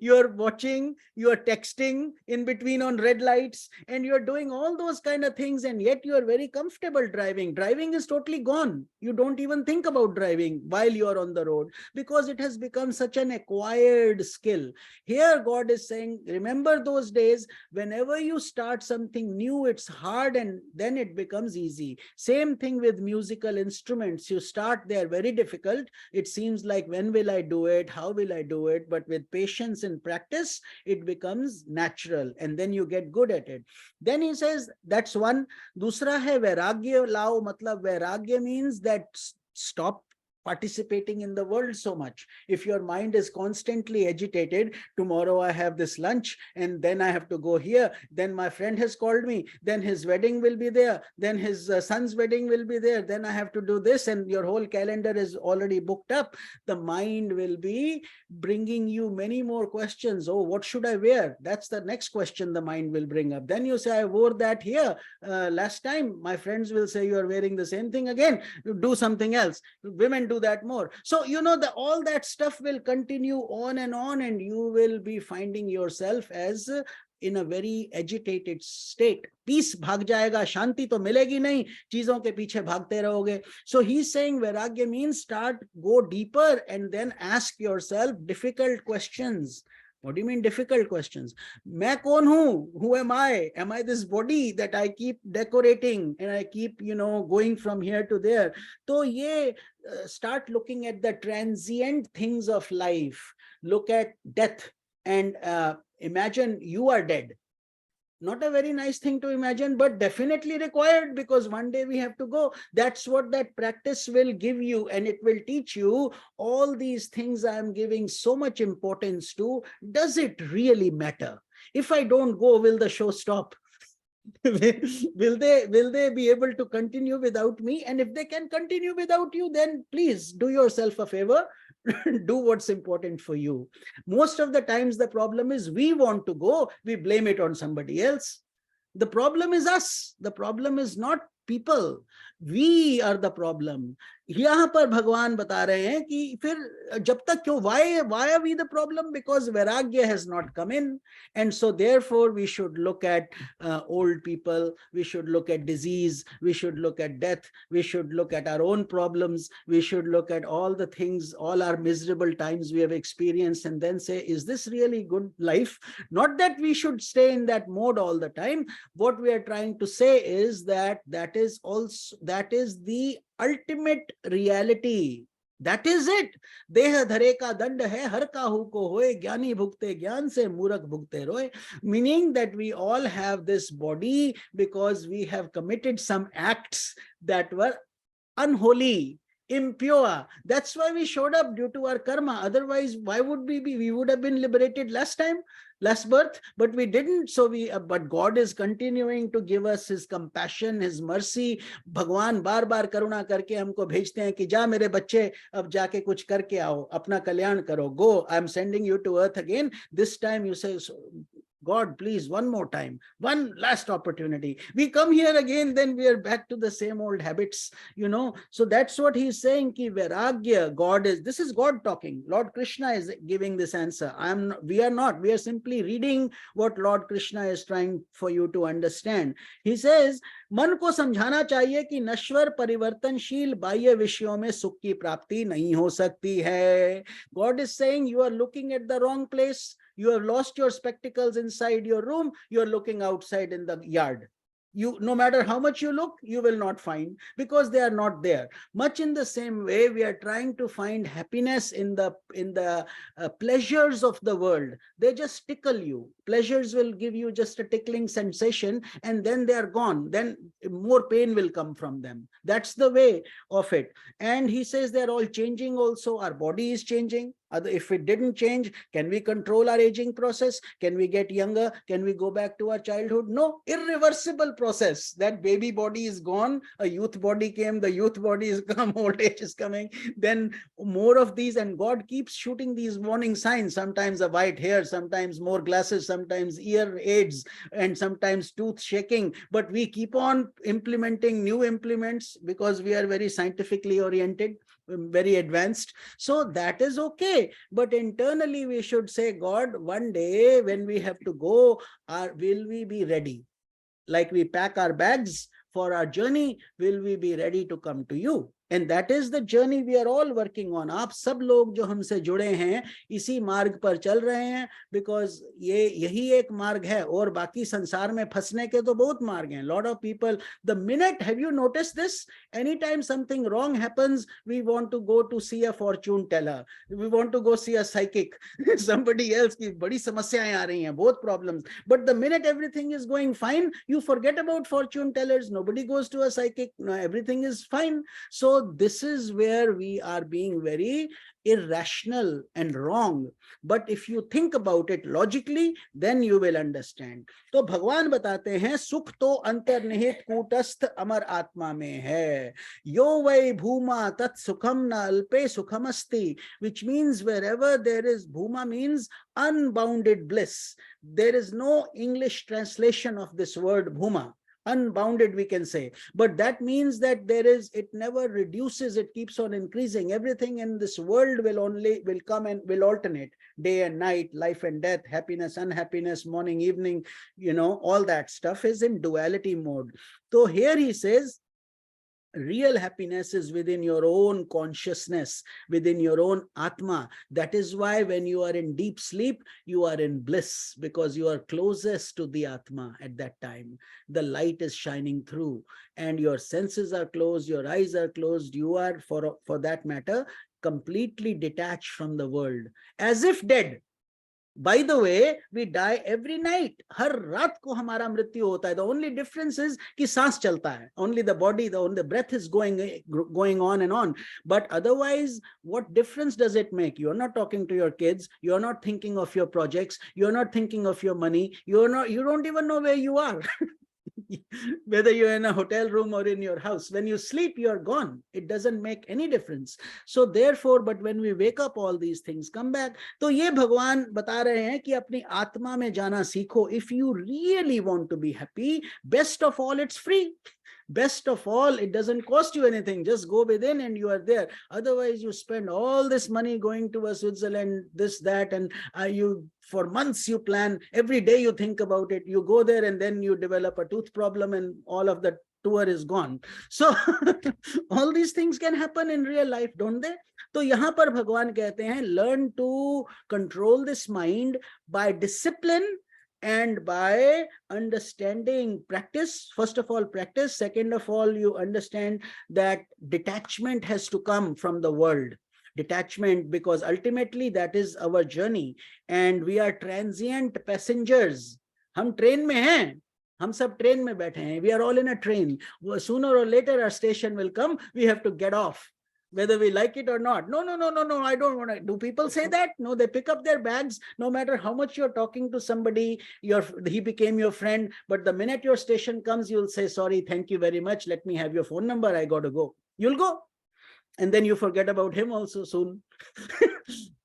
you're watching, you're texting in between on red lights, and you're doing all those kind of things, and yet you're very comfortable driving. Driving is totally gone. You don't even think about driving while you're on the road, because it has become such an acquired skill. Here God is saying, remember those days, whenever you start something new, it's hard and then it becomes easy. Same thing with musical instruments. You start, they're very difficult. It seems like, when will I do it? How will I do it? But with patience and practice, it becomes natural, and then you get good at it. Then he says, that's one. Dusra hai vairagya lao, matlab vairagya means that stop participating in the world so much. If your mind is constantly agitated, tomorrow I have this lunch, and then I have to go here, then my friend has called me, then his wedding will be there, then his son's wedding will be there, then I have to do this, and your whole calendar is already booked up. The mind will be bringing you many more questions. Oh, what should I wear? That's the next question the mind will bring up. Then you say, I wore that here last time. My friends will say, you are wearing the same thing again. You do something else. Women do that more. So, you know, all that stuff will continue on, and you will be finding yourself as in a very agitated state. Peace bhag jayega, shanti to milegi nahi, cheezon ke piche bhagte rahoge. So he's saying vairagya means go deeper, and then ask yourself difficult questions. What do you mean difficult questions? Main kaun hu? Who am I? Am I this body that I keep decorating and I keep, going from here to there? So start looking at the transient things of life. Look at death and imagine you are dead. Not a very nice thing to imagine, but definitely required, because one day we have to go. That's what that practice will give you, and it will teach you all these things I am giving so much importance to. Does it really matter? If I don't go, will the show stop? will they be able to continue without me? And if they can continue without you, then please do yourself a favor. Do what's important for you. Most of the times the problem is we want to go, we blame it on somebody else. The problem is us. The problem is not people. We are the problem. यहाँ पर भगवान बता रहे हैं कि फिर जब तक क्यों, why are we the problem? Because vairagya has not come in, and so therefore we should look at old people, we should look at disease, we should look at death, we should look at our own problems, we should look at all the things, all our miserable times we have experienced, and then say, is this really good life? Not that we should stay in that mode all the time. What we are trying to say is that that is the ultimate reality. That is it. देह धरे का दंड है, हर काहू को होए, ज्ञानी भुगते ज्ञान से, मूर्ख भुगते रोए. Meaning that we all have this body because we have committed some acts that were unholy, impure. That's why we showed up, due to our karma. Otherwise, why would we would have been liberated last birth, but we didn't. So but God is continuing to give us his compassion, his mercy. भगवान बार बार करुणा करके हमको भेजते हैं कि जा मेरे बच्चे, अब जाके कुछ करके आओ, अपना कल्याण करो. Go, I'm sending you to earth again. This time you say, God, please, one more time, one last opportunity. We come here again, then we are back to the same old habits, So that's what he's saying, ki vairagya, this is God talking. Lord Krishna is giving this answer. We are simply reading what Lord Krishna is trying for you to understand. He says, मन को समझाना चाहिए कि नश्वर परिवर्तनशील बाह्य विषयों में सुख की प्राप्ति नहीं हो सकती है. God is saying, you are looking at the wrong place. You have lost your spectacles inside your room. You are looking outside in the yard. No matter how much you look, you will not find, because they are not there. Much in the same way, we are trying to find happiness in the pleasures of the world. They just tickle you. Pleasures will give you just a tickling sensation, and then they are gone. Then more pain will come from them. That's the way of it. And he says they're all changing also. Our body is changing. If it didn't change, can we control our aging process? Can we get younger? Can we go back to our childhood? No, irreversible process. That baby body is gone, a youth body came, the youth body is come, old age is coming, then more of these, and God keeps shooting these warning signs, sometimes a white hair, sometimes more glasses, sometimes ear aids, and sometimes tooth shaking. But we keep on implementing new implements because we are very scientifically oriented, very advanced. So that is okay. But internally we should say, God, one day when we have to go, will we be ready? Like we pack our bags for our journey, will we be ready to come to you? And that is the journey we are all working on. आप सब लोग जो हमसे जुड़े हैं इसी मार्ग पर चल रहे हैं, because यही एक मार्ग है, और बाकी संसार में फंसने के तो बहुत मार्ग हैं. Lot of people, the minute, have you noticed this? Anytime something wrong happens, we want to go to see a fortune teller, we want to go see a psychic, somebody else की बड़ी समस्याएं आ रही हैं, both problems. But the minute everything is going fine, you forget about fortune tellers, nobody goes to a psychic, no, everything is fine. So this is where we are being very irrational and wrong. But if you think about it logically, then you will understand. तो भगवान बताते हैं, सुख तो अंतर्निहित कूटस्थ अमर आत्मा में है, यो वै भूमा तत् सुखम न अल्पे सुखम अस्ति, which means wherever there is, bhuma means unbounded bliss. There is no English translation of this word bhuma. Unbounded, we can say, but that means that there is, it never reduces, it keeps on increasing. Everything in this world will come and will alternate, day and night, life and death, happiness, unhappiness, morning, evening, all that stuff is in duality mode. So here he says, real happiness is within your own consciousness, within your own Atma. That is why when you are in deep sleep, you are in bliss, because you are closest to the Atma at that time. The light is shining through and your senses are closed, your eyes are closed. You are, for that matter, completely detached from the world, as if dead. By the way, we die every night. हर रात को हमारा मृत्यु होता है. The only difference is कि सांस चलता है. Only the body, the breath is going on and on. But otherwise, what difference does it make? You're not talking to your kids. You're not thinking of your projects. You're not thinking of your money. You don't even know where you are. Whether you're in a hotel room or in your house, when you sleep, you're gone. It doesn't make any difference. So therefore, but when we wake up, all these things come back. तो ये भगवान बता रहे हैं कि अपनी आत्मा में जाना सीखो. If you really want to be happy, best of all, it's free. Best of all, it doesn't cost you anything. Just go within and you are there. Otherwise, you spend all this money going to a Switzerland, this, that, and for months you plan. Every day you think about it. You go there and then you develop a tooth problem and all of the tour is gone. So all these things can happen in real life, don't they? तो यहाँ पर भगवान कहते हैं, learn to control this mind by discipline and by understanding. Practice, first of all, practice. Second of all, you understand that detachment has to come from the world. Detachment, because ultimately that is our journey and we are transient passengers. हम train में हैं, हम सब train में बैठे हैं. We are all in a train. Sooner or later our station will come. We have to get off, whether we like it or not. No, I don't want to. Do people say that? No, they pick up their bags. No matter how much you're talking to somebody, he became your friend, but the minute your station comes, you'll say, sorry, thank you very much, let me have your phone number, I got to go. You'll go, and then you forget about him also soon.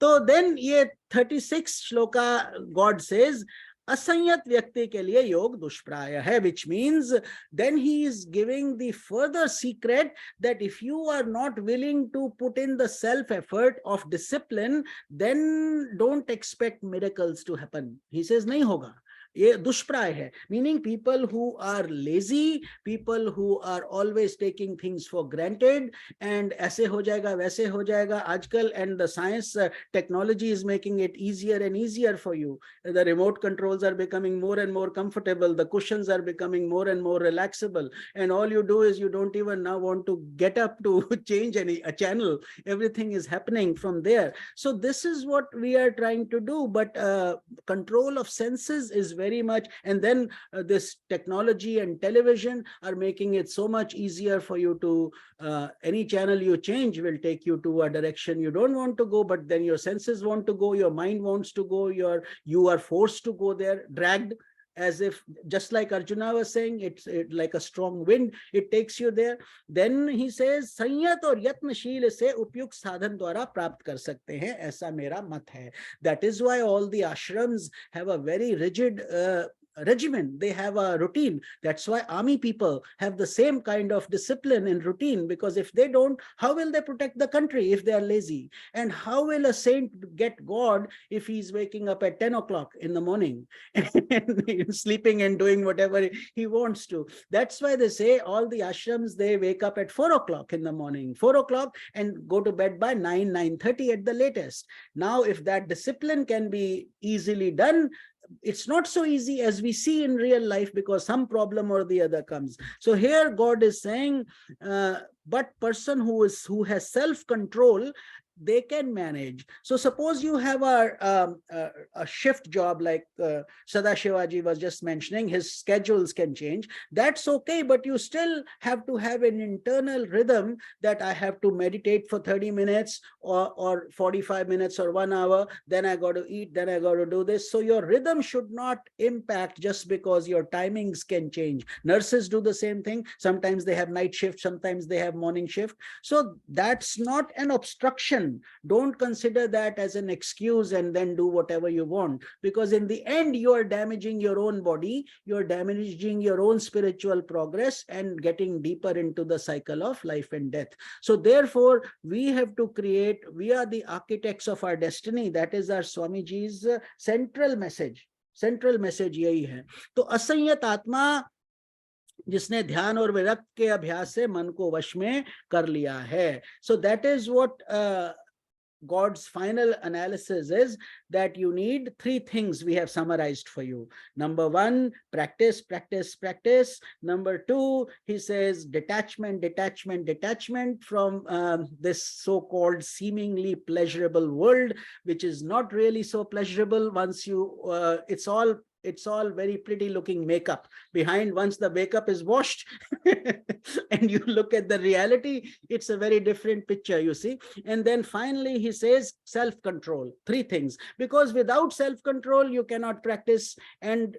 So then ye 36 shloka, God says, असंयत व्यक्ति के लिए योग दुष्प्राय है, which means then he is giving the further secret that if you are not willing to put in the self effort of discipline, then don't expect miracles to happen. He says नहीं होगा. ये दुष्प्राय है, meaning people who are lazy, people who are always taking things for granted and ऐसे हो जाएगा वैसे हो जाएगा आजकल, and the science technology is making it easier and easier for you. The remote controls are becoming more and more comfortable, the cushions are becoming more and more relaxable, and all you do is you don't even now want to get up to change a channel. Everything is happening from there. So this is what we are trying to do, but control of senses is very much. And then this technology and television are making it so much easier for you to, any channel you change will take you to a direction you don't want to go, but then your senses want to go, your mind wants to go, you are forced to go there, dragged, as if, just like Arjuna was saying, it's like a strong wind, it takes you there. Then he says, संयत और यत्नशील से उपयुक्त साधन द्वारा प्राप्त कर सकते हैं, ऐसा मेरा मत है. That is why all the ashrams have a very rigid regimen. They have a routine. That's why army people have the same kind of discipline and routine, because if they don't, how will they protect the country if they are lazy? And how will a saint get God if he's waking up at 10 o'clock in the morning and sleeping and doing whatever he wants to? That's why they say all the ashrams, they wake up at 4 o'clock in the morning, 4 o'clock, and go to bed by 9:30 at the latest. Now, if that discipline can be easily done, it's not so easy as we see in real life, because some problem or the other comes. So here God is saying, but person who has self-control, they can manage. So suppose you have a shift job, like Sadashivaji was just mentioning, his schedules can change. That's okay, but you still have to have an internal rhythm that I have to meditate for 30 minutes or 45 minutes or 1 hour, then I got to eat, then I got to do this. So your rhythm should not impact just because your timings can change. Nurses do the same thing. Sometimes they have night shift, sometimes they have morning shift. So that's not an obstruction. Don't consider that as an excuse and then do whatever you want, because in the end you are damaging your own body, you're damaging your own spiritual progress and getting deeper into the cycle of life and death. So therefore we have to create, we are the architects of our destiny. That is our Swamiji's central message. Central message यही है. तो असंयत आत्मा जिसने ध्यान और विरक्त के अभ्यास से मन को वश में कर लिया है. So that is what God's final analysis is, that you need 3 things we have summarized for you. Number 1, practice, practice, practice. Number 2, he says detachment, detachment, detachment from this so-called seemingly pleasurable world, which is not really so pleasurable once you, it's all very pretty looking makeup behind. Once the makeup is washed and you look at the reality, it's a very different picture, you see. And then finally he says self-control, 3 things, because without self-control you cannot practice, and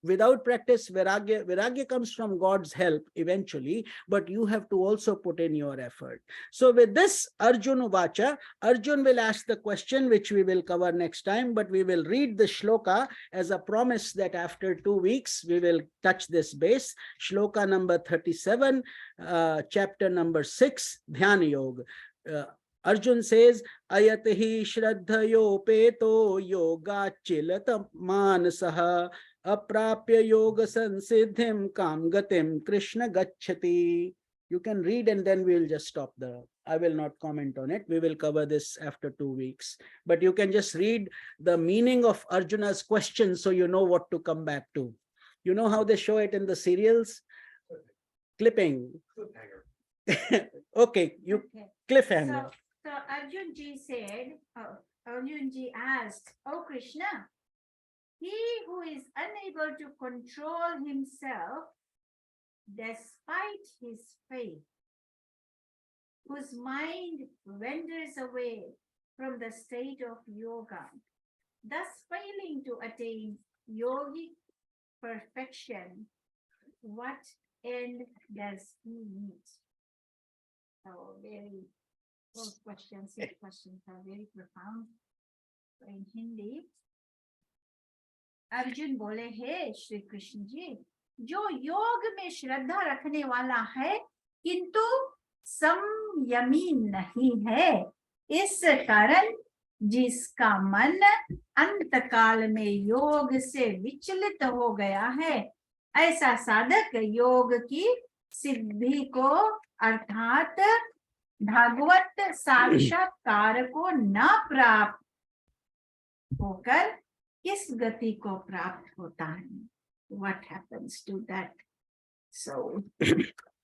without practice, Vairagya comes from God's help eventually, but you have to also put in your effort. So with this, Arjuna Vacha, Arjun will ask the question which we will cover next time, but we will read the shloka as a promise that after 2 weeks we will touch this base. Shloka number 37, chapter number 6, Dhyan Yoga. Arjun says, Ayatihi shraddhayopeto yoga chilata manasaha aprapya yoga sansiddhim kam gatim Krishna gacchati. You can read and then we'll just stop I will not comment on it. We will cover this after 2 weeks. But you can just read the meaning of Arjuna's question so you know what to come back to. You know how they show it in the serials? Clipping. Okay, you cliffhanger. So Arjun ji said, Arjun ji asked, "Oh Krishna, he who is unable to control himself despite his faith, whose mind wanders away from the state of yoga, thus failing to attain yogic perfection, what end does he meet?" So those questions, his questions are very profound. In Hindi, Arjun बोले, हे श्री कृष्ण जी, जो योग में श्रद्धा रखने वाला है किंतु संयमी नहीं है, इस कारण जिसका मन अंतकाल में योग से विचलित हो गया है, ऐसा साधक योग की सिद्धि को अर्थात भागवत साक्षात्कार को न प्राप्त होकर किस गति को प्राप्त होता है? What happens to that? So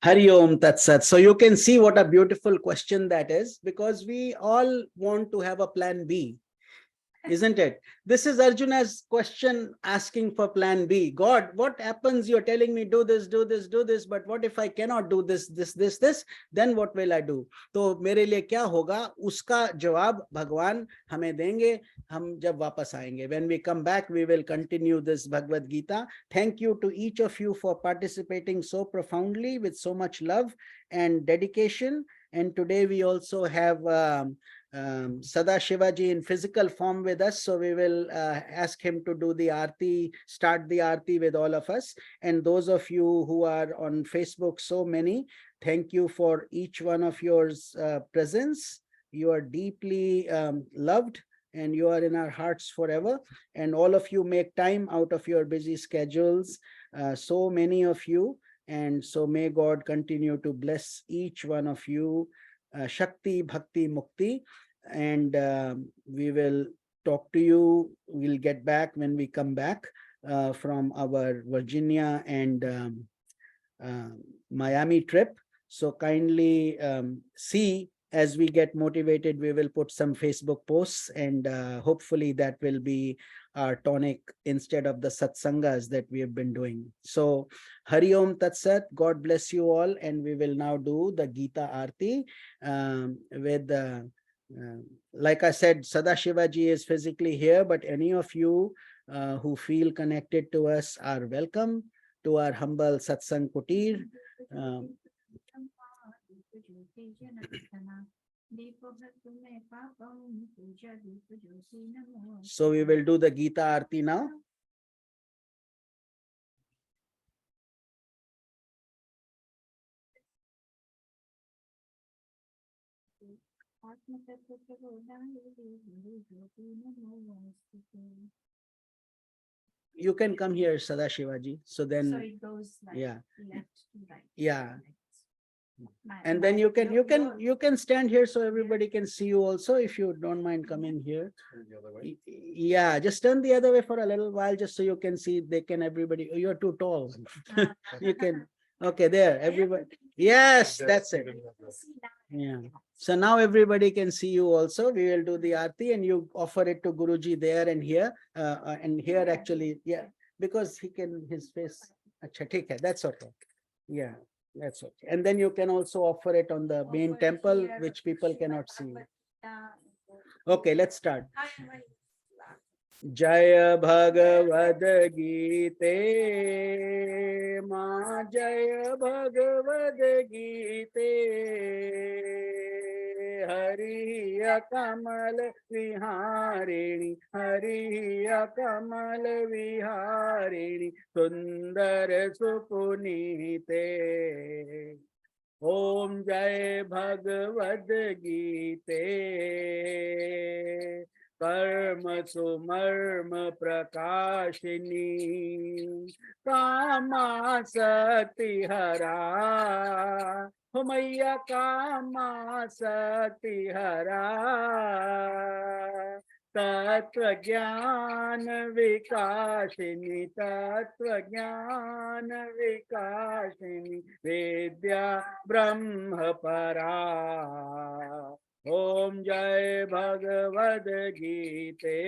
Hari Om Tat Sat. So you can see what a beautiful question that is, because we all want to have a plan B. Isn't it? This is Arjuna's question asking for plan B. God, what happens? You're telling me do this, do this, do this, but what if I cannot do this, this, then what will I do? तो मेरे लिए क्या होगा? उसका जवाब भगवान हमें देंगे हम जब वापस आएंगे. When we come back, we will continue this Bhagavad Gita. Thank you to each of you for participating so profoundly with so much love and dedication. And today we also have Sada Shivaji in physical form with us, so we will ask him to do the aarti, start the aarti with all of us. And those of you who are on Facebook, so many, thank you for each one of your presence. You are deeply loved and you are in our hearts forever. And all of you make time out of your busy schedules, so many of you. And so may God continue to bless each one of you. Shakti, Bhakti, Mukti, and we will talk to you. We'll get back when we come back from our Virginia and Miami trip. So kindly see, as we get motivated, we will put some Facebook posts, and hopefully that will be our tonic instead of the satsangas that we have been doing. So Hari Om Tat Sat, God bless you all, and we will now do the Gita Aarti with like I said, Sadashivaji is physically here, but any of you who feel connected to us are welcome to our humble Satsang Kutir. So we will do the Gita Aarti now. You can come here, Sadashivaji. So then, so it goes like yeah, left to right. Yeah. And then you can stand here so everybody can see you also, if you don't mind coming here. Yeah, just turn the other way for a little while, just so you can see. They can everybody. You're too tall. You can. Okay, there. Everybody. Yes, that's it. Yeah. So now everybody can see you also. We will do the aarti, and you offer it to Guruji there and here, and here actually. Yeah, because he can his face. Acha, theek hai, that's okay. Yeah. That's okay. And then you can also offer it on the main temple, which people cannot see. Okay, let's start. Jaya Bhagavad Gita, Ma Jaya Bhagavad Gita, Hari Kamal Viharini, Hari Kamal Viharini, Sundar Supunite. Om Jai Bhagavad Gita, Karma Sumarma Prakashini, Kama Sakti Hara, Humaya Kama Sakti Hara, Tattva Jnana Vikashini, Tattva Jnana Vikashini, Vidya Brahma Para. Om Jai Bhagavad Gita,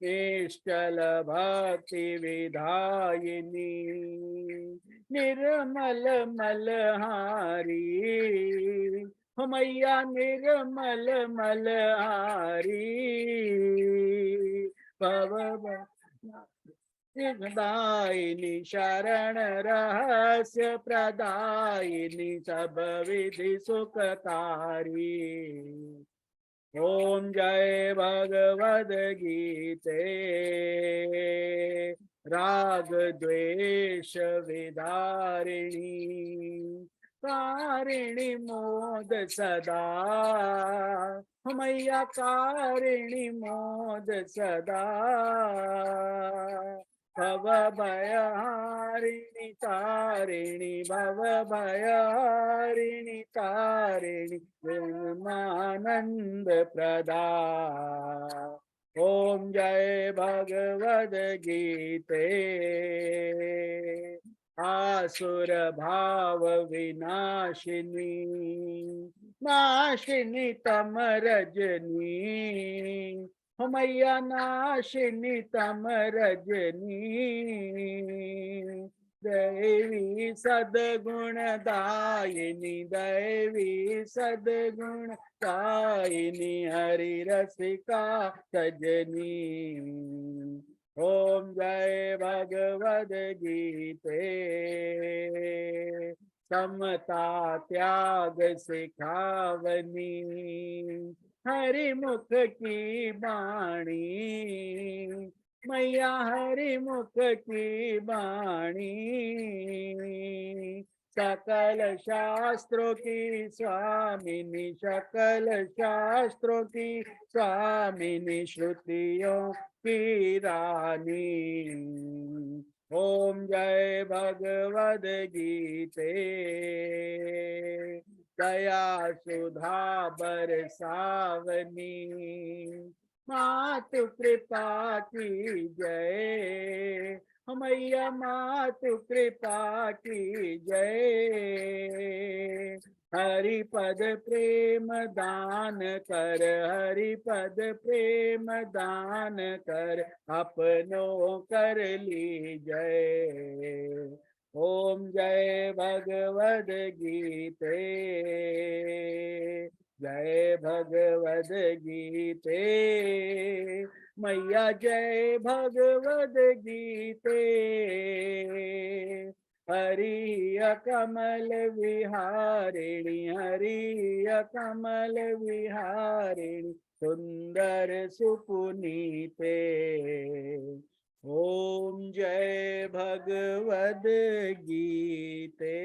Nishtala Bhakti Vidhayini, Nirmal Malhari, Humaya Nirmal Malhari, Bhava Daini Sharan Rahasya Pradayini Sabhavidhi Sukhatari. Om Jai Bhagavad Gita, Raga Dvesha Vidarini, Karini Mod Sada, Humaya Karini Mod Sada, Bhava Bhayaharini Tarini, Bhava Bhayaharini Tarini, Brahmananda Prada. Om Jai Bhagavad Gita, आसुर भाव विनाशिनी नाशिनी तम रजनी हो मैया नाशिनी तम रजनी दैवी सद्गुण दायिनी दैवी सद्गुण दायिनी हरि रसिका सजनी ओम जय भगवद गीते समता त्याग सिखावनी हरि मुख की बाणी मैया हरि मुख की बाणी सकल शास्त्रों की स्वामिनी सकल शास्त्रों की स्वामिनी श्रुतियों की रानी ओम जय भगवद गीते दया सुधा बरसावनी मातु कृपा की जय मैया मातु कृपा की जय हरि पद प्रेम दान कर हरि पद प्रेम दान कर अपनों कर ली जय ओम जय भगवद गीते जय भगवद गीते मैया जय भगवद गीते हरि कमल विहारिणी हरि कमल विहारिणी सुंदर सुपुनीते ओम जय भगवद गीते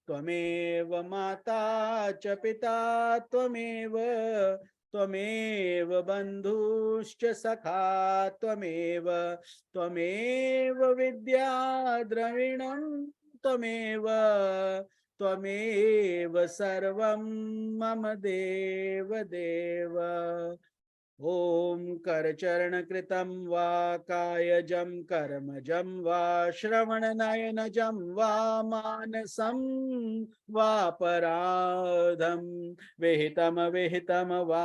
त्वमेव माता च पिता त्वमेव त्वमेव बन्धुश्च सखा त्वमेव त्वमेव विद्या द्रविणं त्वमेव त्वमेव सर्वं मम देव देव ओम करचरण कृतं वा कायजं कर्मजं वा श्रवणनयनजं वा मानसं वा पराधं विहितं विहितं वा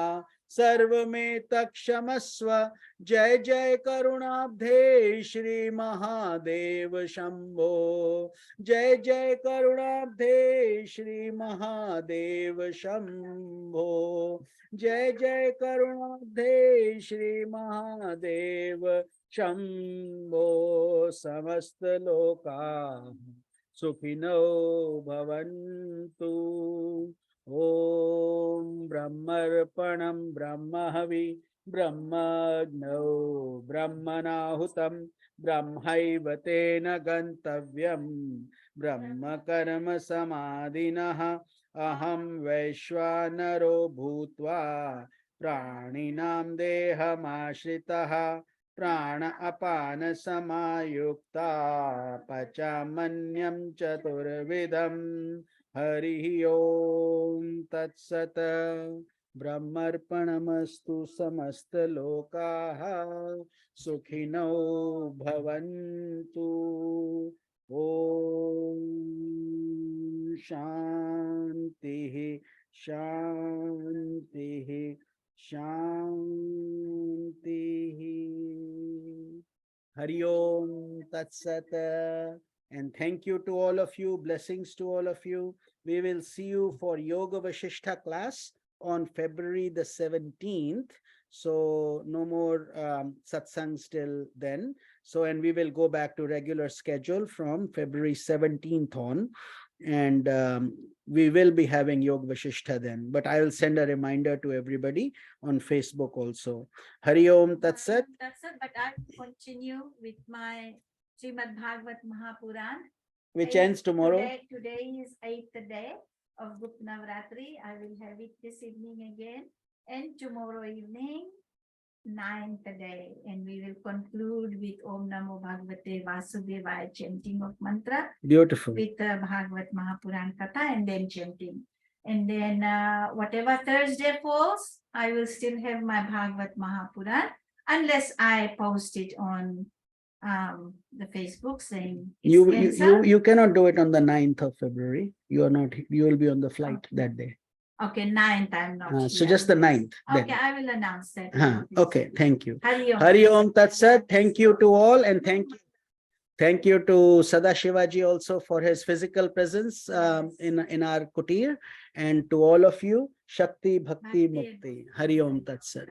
सर्वमेतत्क्षमस्व जय जय करुणाब्धे श्री महादेव शंभो जय जय करुणाब्धे श्री महादेव शंभो जय जय करुणाब्धे श्री महादेव शंभो समस्त लोका सुखिनो भवन्तु ओम ब्रह्मर्पणं ब्रह्महवि ब्रह्मज्ञो ब्रह्मणाहुतं ब्रह्मैव तेन गन्तव्यं ब्रह्म कर्म समाधिनः अहं वैश्वानरो भूत्वा प्राणिनां देहमाश्रितः प्राण अपान समायुक्ता पचामन्यं चतुर्विधं हरि ओम तत्सत ब्रह्मर्पणमस्तु समस्त लोकाः सुखिनो भवन्तु ओम शांति शांति शांति हरि ओम तत्सत. And thank you to all of you. Blessings to all of you. We will see you for Yoga Vasishtha class on February the 17th. So no more satsangs till then. So, and we will go back to regular schedule from February 17th on. And we will be having Yoga Vasishtha then. But I will send a reminder to everybody on Facebook also. Hari Om Tat Sat. But I continue with my Srimad Bhagavad Mahapuran, which ends tomorrow. Today is 8th day of Gupta Navratri. I will have it this evening again, and tomorrow evening 9th day, and we will conclude with Om Namo Bhagavate Vasudevaya, chanting of mantra. Beautiful. With Bhagavad Mahapuran Katha and then chanting. And then whatever Thursday falls, I will still have my Bhagavad Mahapuran unless I post it on the Facebook saying it's You cancelled. cannot do it on the 9th of February. You are not. You will be on the flight that day. Okay, 9th I'm not So here. just the 9th. Okay, Then. I will announce that. Okay, thank you. Hari Om. Hari Om Tat Sat. Thank you to all, and thank you to Sadashivaji also for his physical presence in our kutir, and to all of you, Shakti Bhakti Mukti. Hari Om Tat Sat.